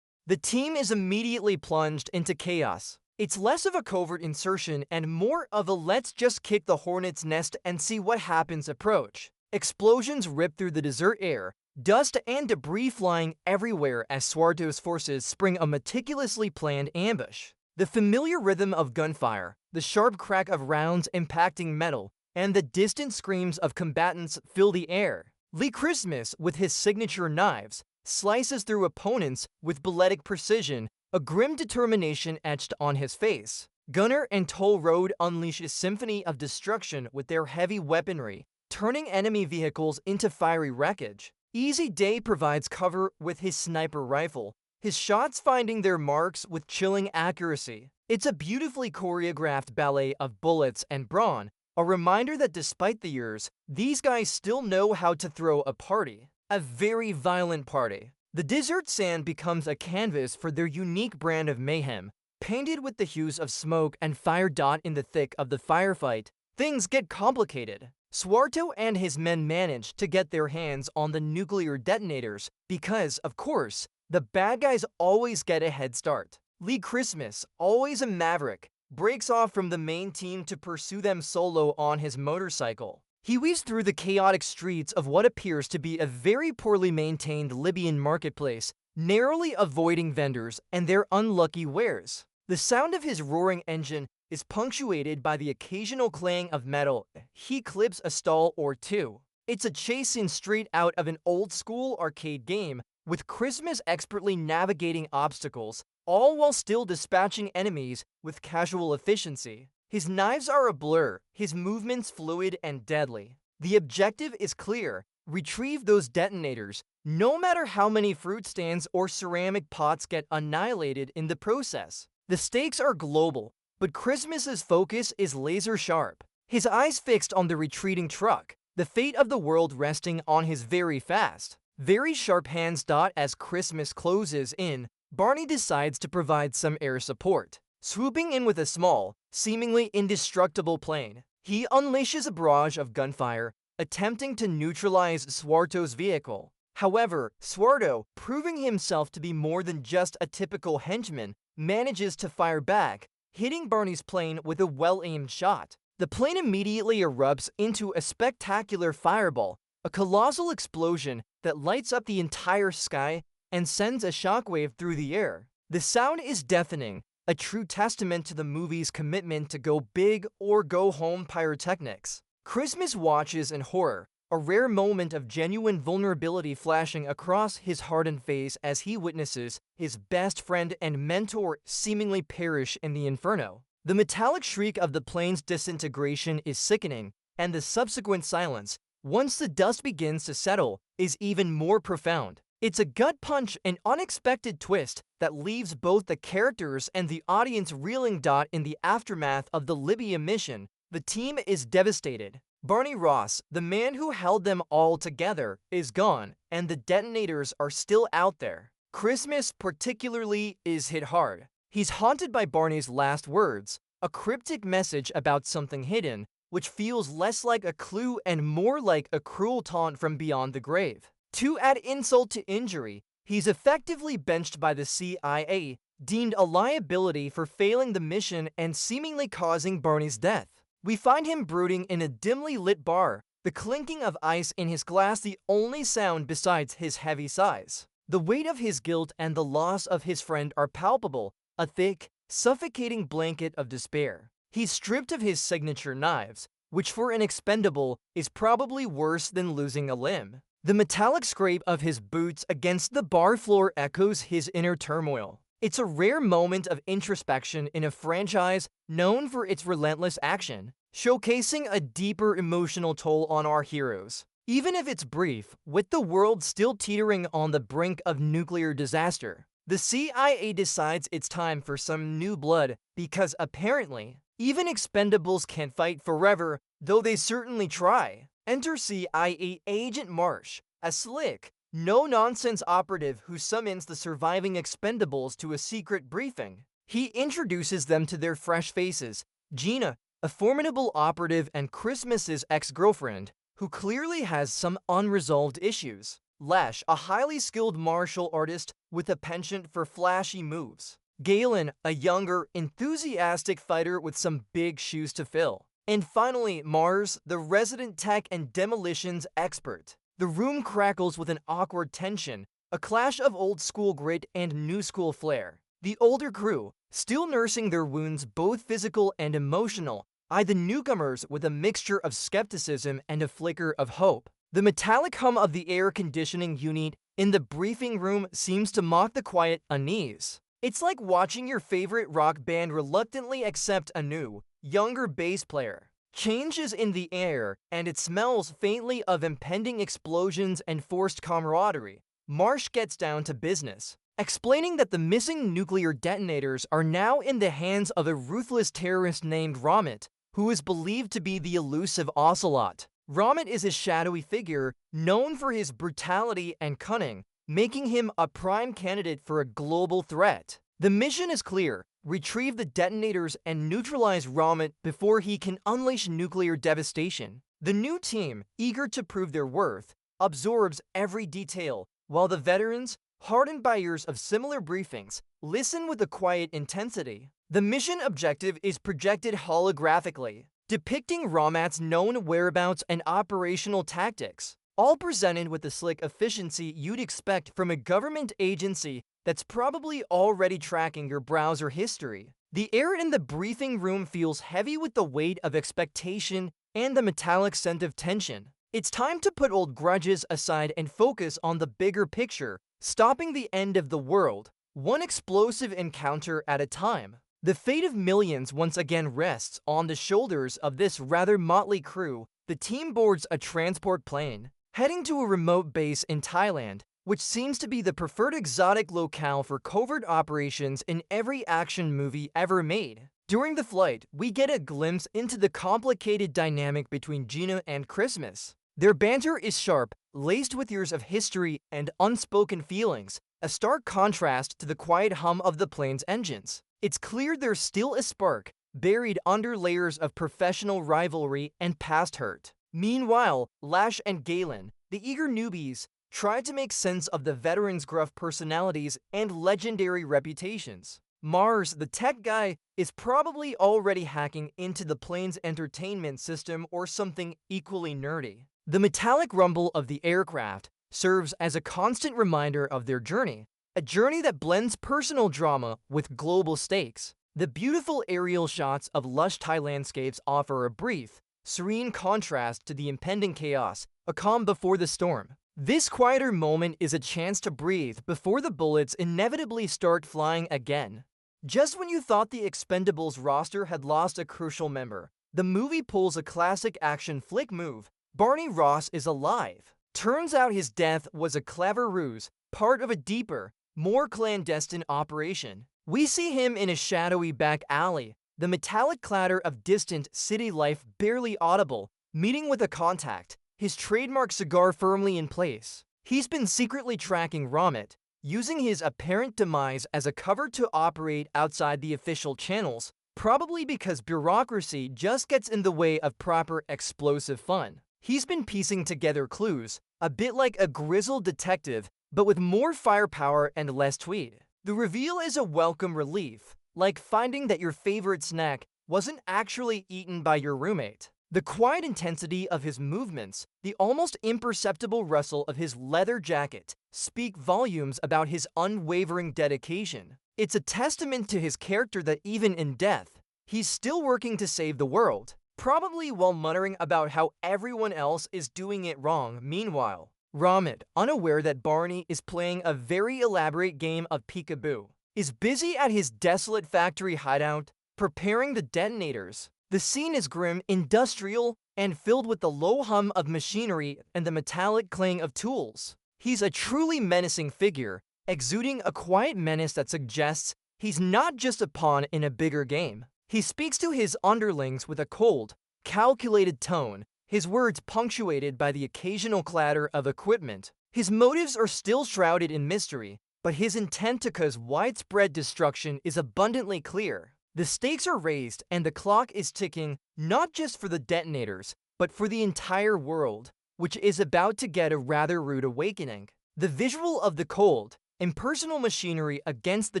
The team is immediately plunged into chaos. It's less of a covert insertion and more of a let's just kick the hornet's nest and see what happens approach. Explosions rip through the desert air, dust and debris flying everywhere as Swardo's forces spring a meticulously planned ambush. The familiar rhythm of gunfire, the sharp crack of rounds impacting metal, and the distant screams of combatants fill the air. Lee Christmas, with his signature knives, slices through opponents with balletic precision, a grim determination etched on his face. Gunner and Toll Road unleash a symphony of destruction with their heavy weaponry, turning enemy vehicles into fiery wreckage. Easy Day provides cover with his sniper rifle, his shots finding their marks with chilling accuracy. It's a beautifully choreographed ballet of bullets and brawn, a reminder that despite the years, these guys still know how to throw a party. A very violent party. The desert sand becomes a canvas for their unique brand of mayhem, painted with the hues of smoke and fire. In the thick of the firefight, things get complicated. Swarto and his men manage to get their hands on the nuclear detonators because, of course, the bad guys always get a head start. Lee Christmas, always a maverick, breaks off from the main team to pursue them solo on his motorcycle. He weaves through the chaotic streets of what appears to be a very poorly maintained Libyan marketplace, narrowly avoiding vendors and their unlucky wares. The sound of his roaring engine is punctuated by the occasional clang of metal. He clips a stall or two. It's a chase scene straight out of an old-school arcade game, with Christmas expertly navigating obstacles, all while still dispatching enemies with casual efficiency. His knives are a blur, his movements fluid and deadly. The objective is clear: retrieve those detonators, no matter how many fruit stands or ceramic pots get annihilated in the process. The stakes are global, but Christmas's focus is laser sharp. His eyes fixed on the retreating truck, the fate of the world resting on his very fast, very sharp hands. As Christmas closes in, Barney decides to provide some air support. Swooping in with a small, seemingly indestructible plane, he unleashes a barrage of gunfire, attempting to neutralize Swarto's vehicle. However, Swarto, proving himself to be more than just a typical henchman, manages to fire back, hitting Barney's plane with a well-aimed shot. The plane immediately erupts into a spectacular fireball, a colossal explosion that lights up the entire sky and sends a shockwave through the air. The sound is deafening, a true testament to the movie's commitment to go big or go home pyrotechnics. Christmas watches in horror, a rare moment of genuine vulnerability flashing across his hardened face as he witnesses his best friend and mentor seemingly perish in the inferno. The metallic shriek of the plane's disintegration is sickening, and the subsequent silence, once the dust begins to settle, is even more profound. It's a gut punch and unexpected twist that leaves both the characters and the audience reeling. In the aftermath of the Libya mission, the team is devastated. Barney Ross, the man who held them all together, is gone, and the detonators are still out there. Christmas, particularly, is hit hard. He's haunted by Barney's last words, a cryptic message about something hidden, which feels less like a clue and more like a cruel taunt from beyond the grave. To add insult to injury, he's effectively benched by the CIA, deemed a liability for failing the mission and seemingly causing Barney's death. We find him brooding in a dimly lit bar, the clinking of ice in his glass the only sound besides his heavy sighs. The weight of his guilt and the loss of his friend are palpable, a thick, suffocating blanket of despair. He's stripped of his signature knives, which for an expendable is probably worse than losing a limb. The metallic scrape of his boots against the bar floor echoes his inner turmoil. It's a rare moment of introspection in a franchise known for its relentless action, showcasing a deeper emotional toll on our heroes. Even if it's brief, with the world still teetering on the brink of nuclear disaster, the CIA decides it's time for some new blood because apparently, even Expendables can't fight forever, though they certainly try. Enter CIA Agent Marsh, a slick, no-nonsense operative who summons the surviving Expendables to a secret briefing. He introduces them to their fresh faces, Gina, a formidable operative, and Christmas's ex-girlfriend, who clearly has some unresolved issues. Lesh, a highly skilled martial artist with a penchant for flashy moves. Galen, a younger, enthusiastic fighter with some big shoes to fill. And finally, Mars, the resident tech and demolitions expert. The room crackles with an awkward tension, a clash of old-school grit and new-school flair. The older crew, still nursing their wounds both physical and emotional, eye the newcomers with a mixture of skepticism and a flicker of hope. The metallic hum of the air conditioning unit in the briefing room seems to mock the quiet unease. It's like watching your favorite rock band reluctantly accept a new, younger bass player. Change is in the air, and it smells faintly of impending explosions and forced camaraderie. Marsh gets down to business, explaining that the missing nuclear detonators are now in the hands of a ruthless terrorist named Rahmat, who is believed to be the elusive Ocelot. Rahmat is a shadowy figure known for his brutality and cunning, making him a prime candidate for a global threat. The mission is clear: retrieve the detonators and neutralize Rahmat before he can unleash nuclear devastation. The new team, eager to prove their worth, absorbs every detail, while the veterans, hardened by years of similar briefings, listen with a quiet intensity. The mission objective is projected holographically, depicting Rahmat's known whereabouts and operational tactics, all presented with the slick efficiency you'd expect from a government agency that's probably already tracking your browser history. The air in the briefing room feels heavy with the weight of expectation and the metallic scent of tension. It's time to put old grudges aside and focus on the bigger picture, stopping the end of the world, one explosive encounter at a time. The fate of millions once again rests on the shoulders of this rather motley crew. The team boards a transport plane, heading to a remote base in Thailand, which seems to be the preferred exotic locale for covert operations in every action movie ever made. During the flight, we get a glimpse into the complicated dynamic between Gina and Christmas. Their banter is sharp, laced with years of history and unspoken feelings, a stark contrast to the quiet hum of the plane's engines. It's clear there's still a spark, buried under layers of professional rivalry and past hurt. Meanwhile, Lash and Galen, the eager newbies, try to make sense of the veterans' gruff personalities and legendary reputations. Mars, the tech guy, is probably already hacking into the plane's entertainment system or something equally nerdy. The metallic rumble of the aircraft serves as a constant reminder of their journey, a journey that blends personal drama with global stakes. The beautiful aerial shots of lush Thai landscapes offer a brief, serene contrast to the impending chaos, a calm before the storm. This quieter moment is a chance to breathe before the bullets inevitably start flying again. Just when you thought the Expendables roster had lost a crucial member, the movie pulls a classic action flick move. Barney Ross is alive. Turns out his death was a clever ruse, part of a deeper, more clandestine operation. We see him in a shadowy back alley, the metallic clatter of distant city life barely audible, meeting with a contact, his trademark cigar firmly in place. He's been secretly tracking Rahmat, using his apparent demise as a cover to operate outside the official channels, probably because bureaucracy just gets in the way of proper explosive fun. He's been piecing together clues, a bit like a grizzled detective, but with more firepower and less tweed. The reveal is a welcome relief, like finding that your favorite snack wasn't actually eaten by your roommate. The quiet intensity of his movements, the almost imperceptible rustle of his leather jacket, speak volumes about his unwavering dedication. It's a testament to his character that even in death, he's still working to save the world, probably while muttering about how everyone else is doing it wrong. Meanwhile, Rahmat, unaware that Barney is playing a very elaborate game of peekaboo, is busy at his desolate factory hideout, preparing the detonators. The scene is grim, industrial, and filled with the low hum of machinery and the metallic clang of tools. He's a truly menacing figure, exuding a quiet menace that suggests he's not just a pawn in a bigger game. He speaks to his underlings with a cold, calculated tone, his words punctuated by the occasional clatter of equipment. His motives are still shrouded in mystery, but his intent to cause widespread destruction is abundantly clear. The stakes are raised and the clock is ticking not just for the detonators, but for the entire world, which is about to get a rather rude awakening. The visual of the cold, impersonal machinery against the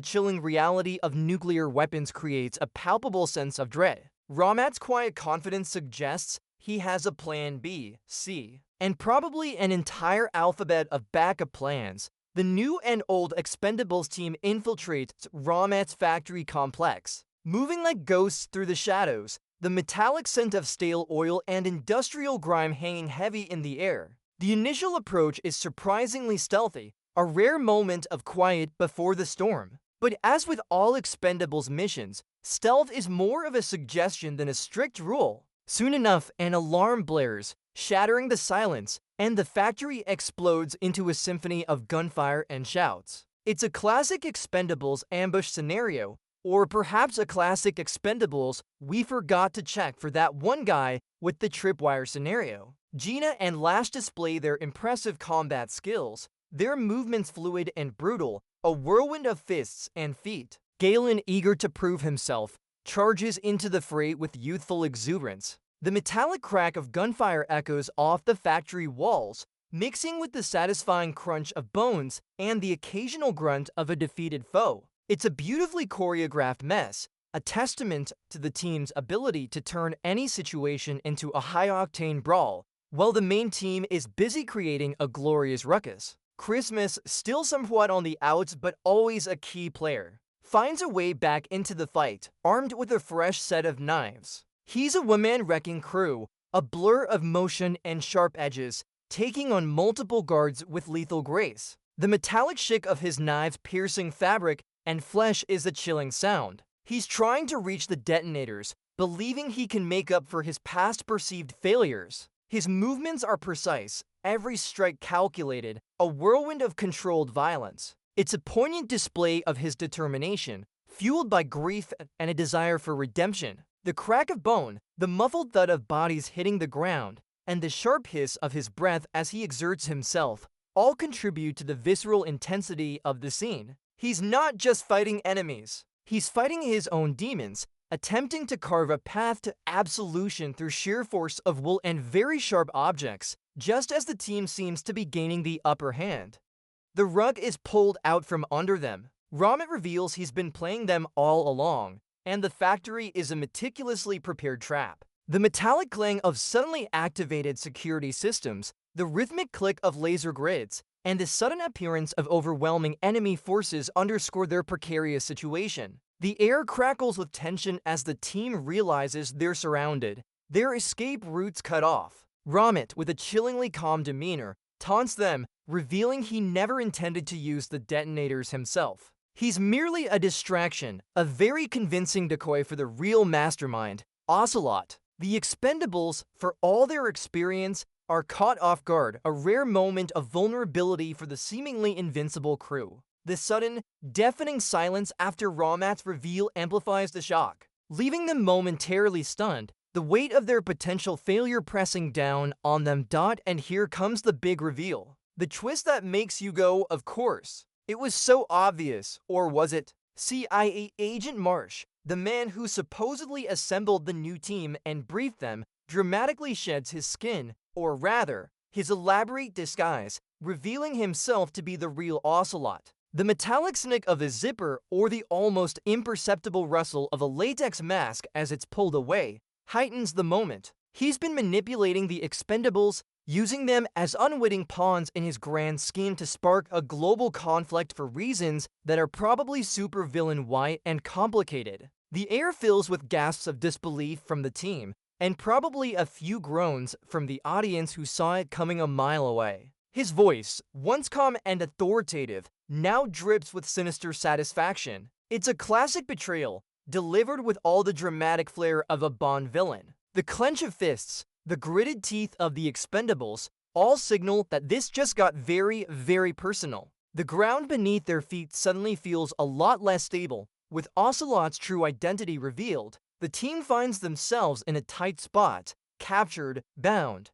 chilling reality of nuclear weapons creates a palpable sense of dread. Rahmat's quiet confidence suggests he has a plan B, C, and probably an entire alphabet of backup plans. The new and old Expendables team infiltrates Rahmat's factory complex, moving like ghosts through the shadows, the metallic scent of stale oil and industrial grime hanging heavy in the air. The initial approach is surprisingly stealthy, a rare moment of quiet before the storm. But as with all Expendables missions, stealth is more of a suggestion than a strict rule. Soon enough, an alarm blares, shattering the silence, and the factory explodes into a symphony of gunfire and shouts. It's a classic Expendables ambush scenario, or perhaps a classic Expendables we forgot to check for that one guy with the tripwire scenario. Gina and Lash display their impressive combat skills, their movements fluid and brutal, a whirlwind of fists and feet. Galen, eager to prove himself, charges into the fray with youthful exuberance. The metallic crack of gunfire echoes off the factory walls, mixing with the satisfying crunch of bones and the occasional grunt of a defeated foe. It's a beautifully choreographed mess, a testament to the team's ability to turn any situation into a high-octane brawl, while the main team is busy creating a glorious ruckus. Christmas, still somewhat on the outs but always a key player, finds a way back into the fight, armed with a fresh set of knives. He's a one-man wrecking crew, a blur of motion and sharp edges, taking on multiple guards with lethal grace. The metallic chic of his knives piercing fabric and flesh is a chilling sound. He's trying to reach the detonators, believing he can make up for his past perceived failures. His movements are precise, every strike calculated, a whirlwind of controlled violence. It's a poignant display of his determination, fueled by grief and a desire for redemption. The crack of bone, the muffled thud of bodies hitting the ground, and the sharp hiss of his breath as he exerts himself all contribute to the visceral intensity of the scene. He's not just fighting enemies. He's fighting his own demons, attempting to carve a path to absolution through sheer force of will and very sharp objects, just as the team seems to be gaining the upper hand. The rug is pulled out from under them. Rahmat reveals he's been playing them all along, and the factory is a meticulously prepared trap. The metallic clang of suddenly activated security systems, the rhythmic click of laser grids, and the sudden appearance of overwhelming enemy forces underscore their precarious situation. The air crackles with tension as the team realizes they're surrounded, their escape routes cut off. Rahmat, with a chillingly calm demeanor, taunts them, revealing he never intended to use the detonators himself. He's merely a distraction, a very convincing decoy for the real mastermind, Ocelot. The Expendables, for all their experience, are caught off guard, a rare moment of vulnerability for the seemingly invincible crew. The sudden, deafening silence after Rahmat's reveal amplifies the shock, leaving them momentarily stunned, the weight of their potential failure pressing down on them. And here comes the big reveal. The twist that makes you go, of course. It was so obvious, or was it? CIA Agent Marsh, the man who supposedly assembled the new team and briefed them, dramatically sheds his skin, or rather, his elaborate disguise, revealing himself to be the real Ocelot. The metallic snick of a zipper or the almost imperceptible rustle of a latex mask as it's pulled away heightens the moment. He's been manipulating the Expendables, using them as unwitting pawns in his grand scheme to spark a global conflict for reasons that are probably supervillain-wide and complicated. The air fills with gasps of disbelief from the team, and probably a few groans from the audience who saw it coming a mile away. His voice, once calm and authoritative, now drips with sinister satisfaction. It's a classic betrayal, delivered with all the dramatic flair of a Bond villain. The clench of fists, the gritted teeth of the Expendables, all signal that this just got very, very personal. The ground beneath their feet suddenly feels a lot less stable. With Ocelot's true identity revealed, the team finds themselves in a tight spot, captured, bound,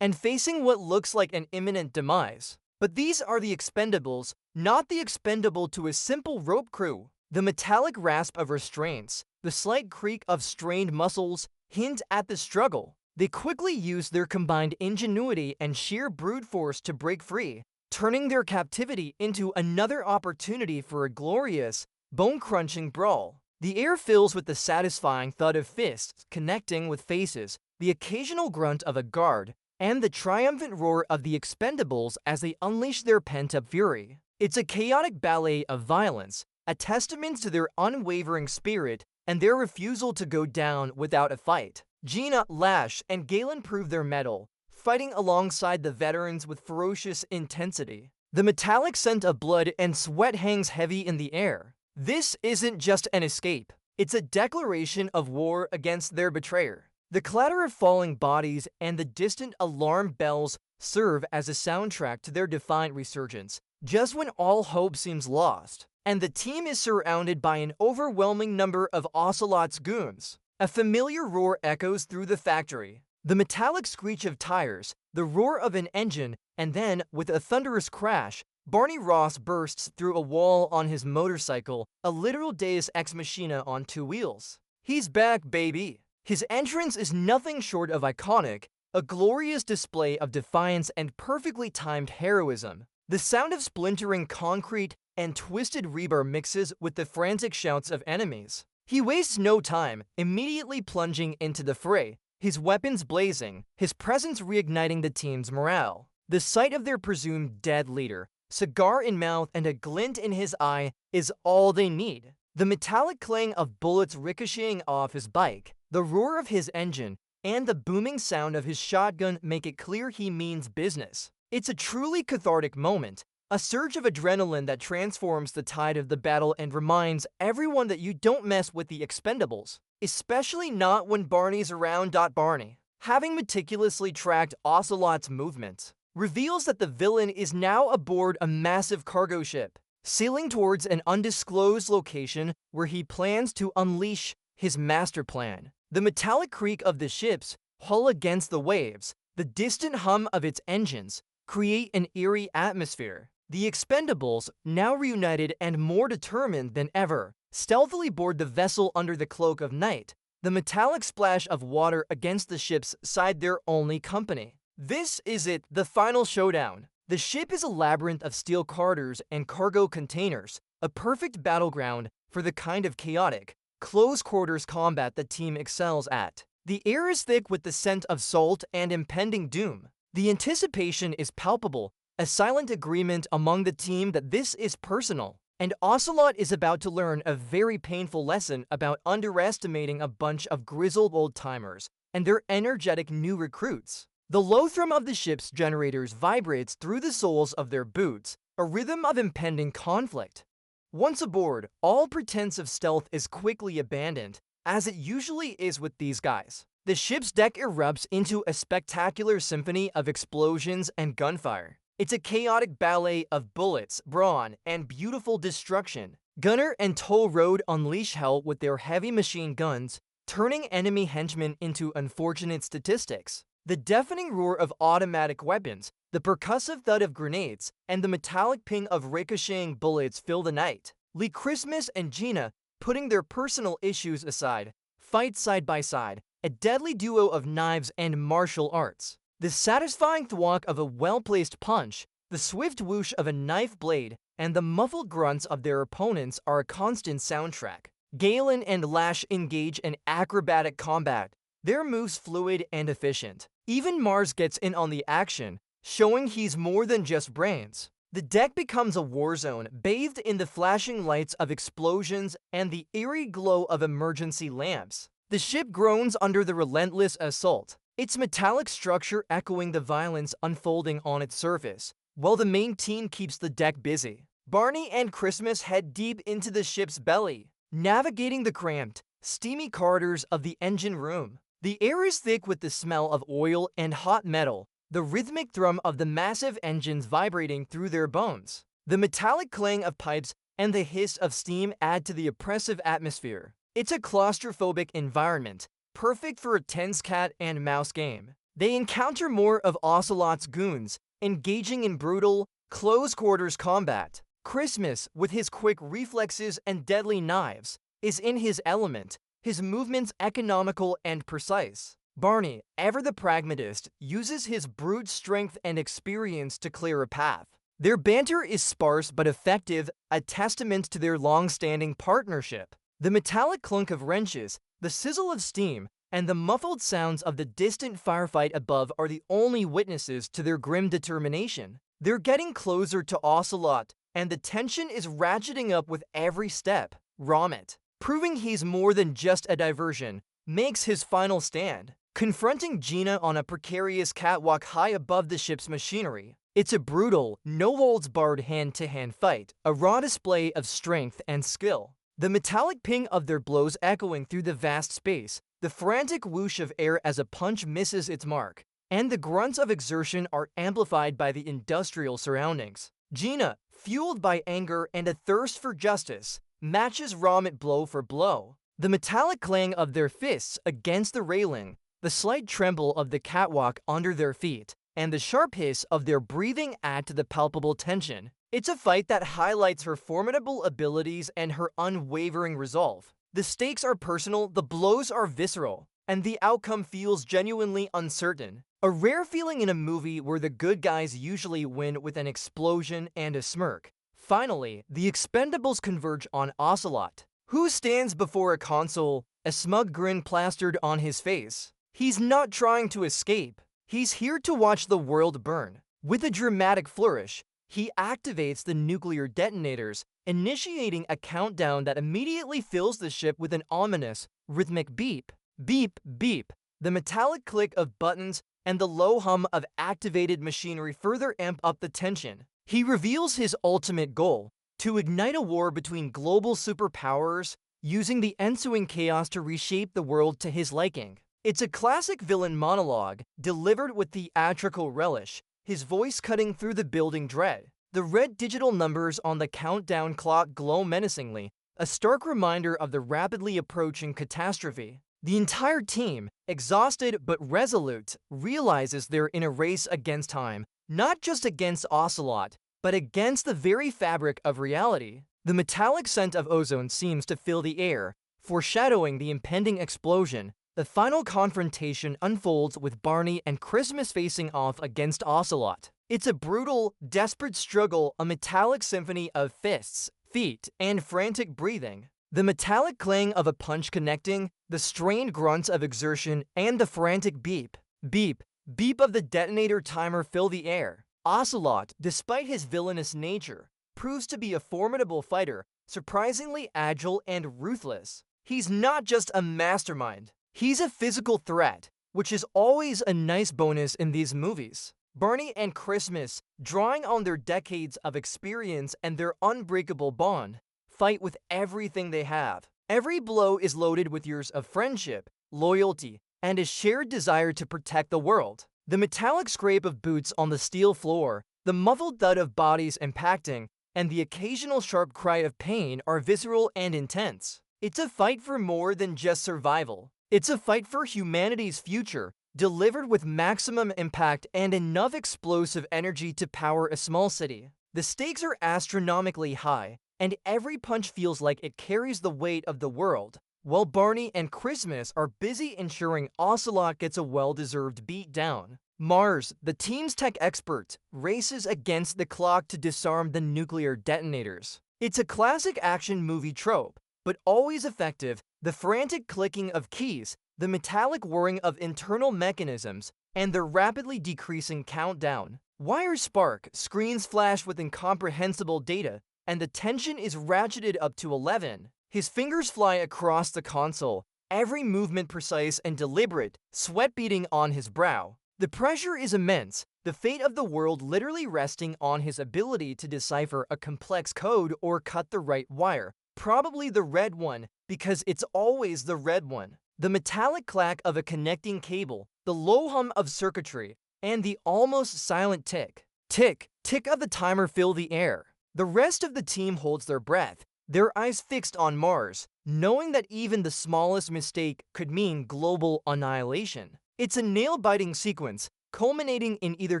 and facing what looks like an imminent demise. But these are the Expendables, not the expendable to a simple rope crew. The metallic rasp of restraints, the slight creak of strained muscles hint at the struggle. They quickly use their combined ingenuity and sheer brute force to break free, turning their captivity into another opportunity for a glorious, bone-crunching brawl. The air fills with the satisfying thud of fists connecting with faces, the occasional grunt of a guard, and the triumphant roar of the Expendables as they unleash their pent-up fury. It's a chaotic ballet of violence, a testament to their unwavering spirit and their refusal to go down without a fight. Gina, Lash, and Galen prove their mettle, fighting alongside the veterans with ferocious intensity. The metallic scent of blood and sweat hangs heavy in the air. This isn't just an escape. It's a declaration of war against their betrayer. The clatter of falling bodies and the distant alarm bells serve as a soundtrack to their defiant resurgence, just when all hope seems lost, and the team is surrounded by an overwhelming number of Ocelot's goons. A familiar roar echoes through the factory. The metallic screech of tires, the roar of an engine, and then, with a thunderous crash, Barney Ross bursts through a wall on his motorcycle, a literal deus ex machina on two wheels. He's back, baby! His entrance is nothing short of iconic, a glorious display of defiance and perfectly timed heroism. The sound of splintering concrete and twisted rebar mixes with the frantic shouts of enemies. He wastes no time, immediately plunging into the fray, his weapons blazing, his presence reigniting the team's morale. The sight of their presumed dead leader, cigar in mouth and a glint in his eye, is all they need. The metallic clang of bullets ricocheting off his bike, the roar of his engine, and the booming sound of his shotgun make it clear he means business. It's a truly cathartic moment, a surge of adrenaline that transforms the tide of the battle and reminds everyone that you don't mess with the Expendables, especially not when Barney's around. Barney, having meticulously tracked Ocelot's movements, reveals that the villain is now aboard a massive cargo ship. sailing towards an undisclosed location where he plans to unleash his master plan. The metallic creak of the ship's hull against the waves, the distant hum of its engines, create an eerie atmosphere. The Expendables, now reunited and more determined than ever, stealthily board the vessel under the cloak of night, the metallic splash of water against the ship's side their only company. This is it, the final showdown. The ship is a labyrinth of steel carters and cargo containers, a perfect battleground for the kind of chaotic, close-quarters combat the team excels at. The air is thick with the scent of salt and impending doom. The anticipation is palpable, a silent agreement among the team that this is personal. And Ocelot is about to learn a very painful lesson about underestimating a bunch of grizzled old-timers and their energetic new recruits. The low thrum of the ship's generators vibrates through the soles of their boots, a rhythm of impending conflict. Once aboard, all pretense of stealth is quickly abandoned, as it usually is with these guys. The ship's deck erupts into a spectacular symphony of explosions and gunfire. It's a chaotic ballet of bullets, brawn, and beautiful destruction. Gunner and Toll Road unleash hell with their heavy machine guns, turning enemy henchmen into unfortunate statistics. The deafening roar of automatic weapons, the percussive thud of grenades, and the metallic ping of ricocheting bullets fill the night. Lee Christmas and Gina, putting their personal issues aside, fight side by side, a deadly duo of knives and martial arts. The satisfying thwack of a well-placed punch, the swift whoosh of a knife blade, and the muffled grunts of their opponents are a constant soundtrack. Galen and Lash engage in acrobatic combat, their moves fluid and efficient. Even Mars gets in on the action, showing he's more than just brains. The deck becomes a war zone, bathed in the flashing lights of explosions and the eerie glow of emergency lamps. The ship groans under the relentless assault, its metallic structure echoing the violence unfolding on its surface, while the main team keeps the deck busy. Barney and Christmas head deep into the ship's belly, navigating the cramped, steamy corridors of the engine room. The air is thick with the smell of oil and hot metal, the rhythmic thrum of the massive engines vibrating through their bones. The metallic clang of pipes and the hiss of steam add to the oppressive atmosphere. It's a claustrophobic environment, perfect for a tense cat and mouse game. They encounter more of Ocelot's goons, engaging in brutal, close-quarters combat. Christmas, with his quick reflexes and deadly knives, is in his element, his movements economical and precise. Barney, ever the pragmatist, uses his brute strength and experience to clear a path. Their banter is sparse but effective, a testament to their long-standing partnership. The metallic clunk of wrenches, the sizzle of steam, and the muffled sounds of the distant firefight above are the only witnesses to their grim determination. They're getting closer to Ocelot, and the tension is ratcheting up with every step. Rahmat, proving he's more than just a diversion, makes his final stand, confronting Gina on a precarious catwalk high above the ship's machinery. It's a brutal, no-holds-barred hand-to-hand fight, a raw display of strength and skill. The metallic ping of their blows echoing through the vast space, the frantic whoosh of air as a punch misses its mark, and the grunts of exertion are amplified by the industrial surroundings. Gina, fueled by anger and a thirst for justice, matches Rahmat blow for blow. The metallic clang of their fists against the railing, the slight tremble of the catwalk under their feet, and the sharp hiss of their breathing add to the palpable tension. It's a fight that highlights her formidable abilities and her unwavering resolve. The stakes are personal, the blows are visceral, and the outcome feels genuinely uncertain. A rare feeling in a movie where the good guys usually win with an explosion and a smirk. Finally, the Expendables converge on Ocelot, who stands before a console, a smug grin plastered on his face. He's not trying to escape. He's here to watch the world burn. With a dramatic flourish, he activates the nuclear detonators, initiating a countdown that immediately fills the ship with an ominous, rhythmic beep. Beep, beep. The metallic click of buttons and the low hum of activated machinery further amp up the tension. He reveals his ultimate goal, to ignite a war between global superpowers, using the ensuing chaos to reshape the world to his liking. It's a classic villain monologue, delivered with theatrical relish, his voice cutting through the building dread. The red digital numbers on the countdown clock glow menacingly, a stark reminder of the rapidly approaching catastrophe. The entire team, exhausted but resolute, realizes they're in a race against time, not just against Ocelot, but against the very fabric of reality. The metallic scent of ozone seems to fill the air, foreshadowing the impending explosion. The final confrontation unfolds with Barney and Christmas facing off against Ocelot. It's a brutal, desperate struggle, a metallic symphony of fists, feet, and frantic breathing. The metallic clang of a punch connecting, the strained grunts of exertion, and the frantic beep, beep, beep of the detonator timer fill the air. Ocelot, despite his villainous nature, proves to be a formidable fighter, surprisingly agile and ruthless. He's not just a mastermind, he's a physical threat, which is always a nice bonus in these movies. Barney and Christmas, drawing on their decades of experience and their unbreakable bond, fight with everything they have. Every blow is loaded with years of friendship, loyalty, and a shared desire to protect the world. The metallic scrape of boots on the steel floor, the muffled thud of bodies impacting, and the occasional sharp cry of pain are visceral and intense. It's a fight for more than just survival. It's a fight for humanity's future, delivered with maximum impact and enough explosive energy to power a small city. The stakes are astronomically high, and every punch feels like it carries the weight of the world, while Barney and Christmas are busy ensuring Ocelot gets a well-deserved beat down. Mars, the team's tech expert, races against the clock to disarm the nuclear detonators. It's a classic action movie trope, but always effective. The frantic clicking of keys, the metallic whirring of internal mechanisms, and the rapidly decreasing countdown. Wires spark, screens flash with incomprehensible data, and the tension is ratcheted up to 11. His fingers fly across the console, every movement precise and deliberate, sweat beading on his brow. The pressure is immense, the fate of the world literally resting on his ability to decipher a complex code or cut the right wire, probably the red one, because it's always the red one. The metallic clack of a connecting cable, the low hum of circuitry, and the almost silent tick, tick, tick of the timer fill the air. The rest of the team holds their breath, their eyes fixed on Mars, knowing that even the smallest mistake could mean global annihilation. It's a nail-biting sequence, culminating in either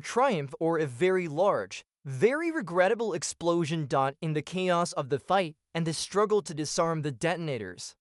triumph or a very large, very regrettable explosion. In the chaos of the fight and the struggle to disarm the detonators,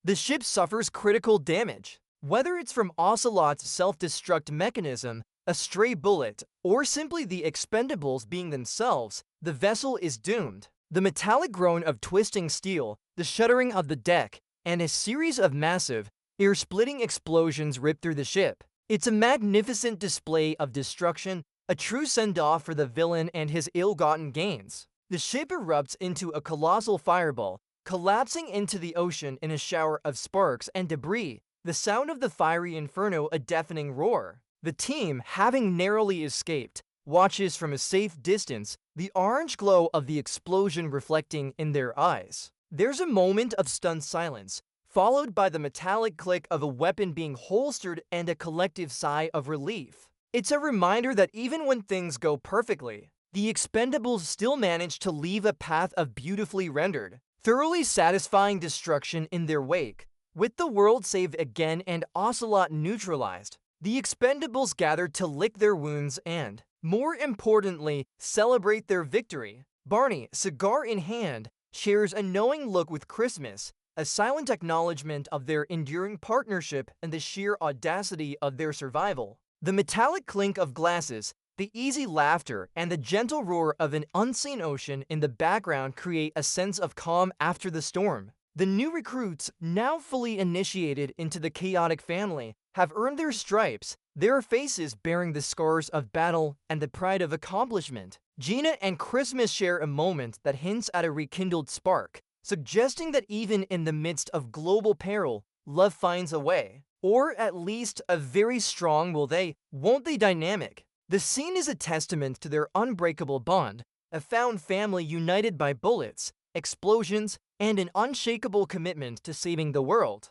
the ship suffers critical damage. Whether it's from Ocelot's self-destruct mechanism, a stray bullet, or simply the Expendables being themselves, the vessel is doomed. The metallic groan of twisting steel, the shuddering of the deck, and a series of massive, ear-splitting explosions rip through the ship. It's a magnificent display of destruction, a true send-off for the villain and his ill-gotten gains. The ship erupts into a colossal fireball, collapsing into the ocean in a shower of sparks and debris, the sound of the fiery inferno a deafening roar. The team, having narrowly escaped, watches from a safe distance, the orange glow of the explosion reflecting in their eyes. There's a moment of stunned silence, followed by the metallic click of a weapon being holstered and a collective sigh of relief. It's a reminder that even when things go perfectly, the Expendables still manage to leave a path of beautifully rendered, thoroughly satisfying destruction in their wake. With the world saved again and Ocelot neutralized, the Expendables gathered to lick their wounds and, more importantly, celebrate their victory. Barney, cigar in hand, shares a knowing look with Christmas, a silent acknowledgement of their enduring partnership and the sheer audacity of their survival. The metallic clink of glasses, the easy laughter, and the gentle roar of an unseen ocean in the background create a sense of calm after the storm. The new recruits, now fully initiated into the chaotic family, have earned their stripes, their faces bearing the scars of battle and the pride of accomplishment. Gina and Christmas share a moment that hints at a rekindled spark, suggesting that even in the midst of global peril, love finds a way. Or at least a very strong will they, won't they dynamic. The scene is a testament to their unbreakable bond, a found family united by bullets, explosions, and an unshakable commitment to saving the world.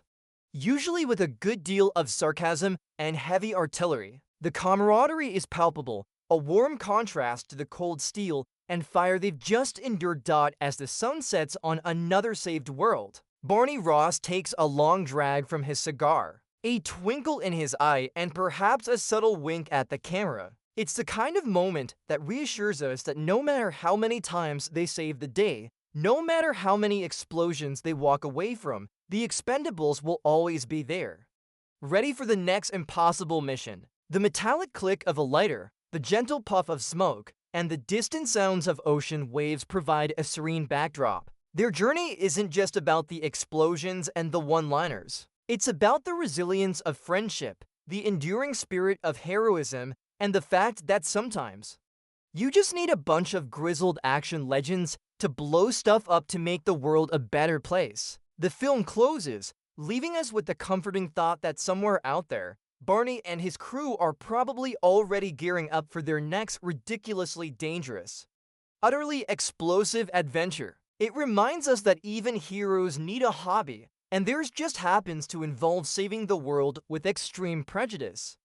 Usually with a good deal of sarcasm and heavy artillery, the camaraderie is palpable, a warm contrast to the cold steel and fire they've just endured. As the sun sets on another saved world, Barney Ross takes a long drag from his cigar, a twinkle in his eye, and perhaps a subtle wink at the camera. It's the kind of moment that reassures us that no matter how many times they save the day, no matter how many explosions they walk away from, the Expendables will always be there, ready for the next impossible mission. The metallic click of a lighter, the gentle puff of smoke, and the distant sounds of ocean waves provide a serene backdrop. Their journey isn't just about the explosions and the one-liners. It's about the resilience of friendship, the enduring spirit of heroism, and the fact that sometimes you just need a bunch of grizzled action legends to blow stuff up to make the world a better place. The film closes, leaving us with the comforting thought that somewhere out there, Barney and his crew are probably already gearing up for their next ridiculously dangerous, utterly explosive adventure. It reminds us that even heroes need a hobby, and theirs just happens to involve saving the world with extreme prejudice.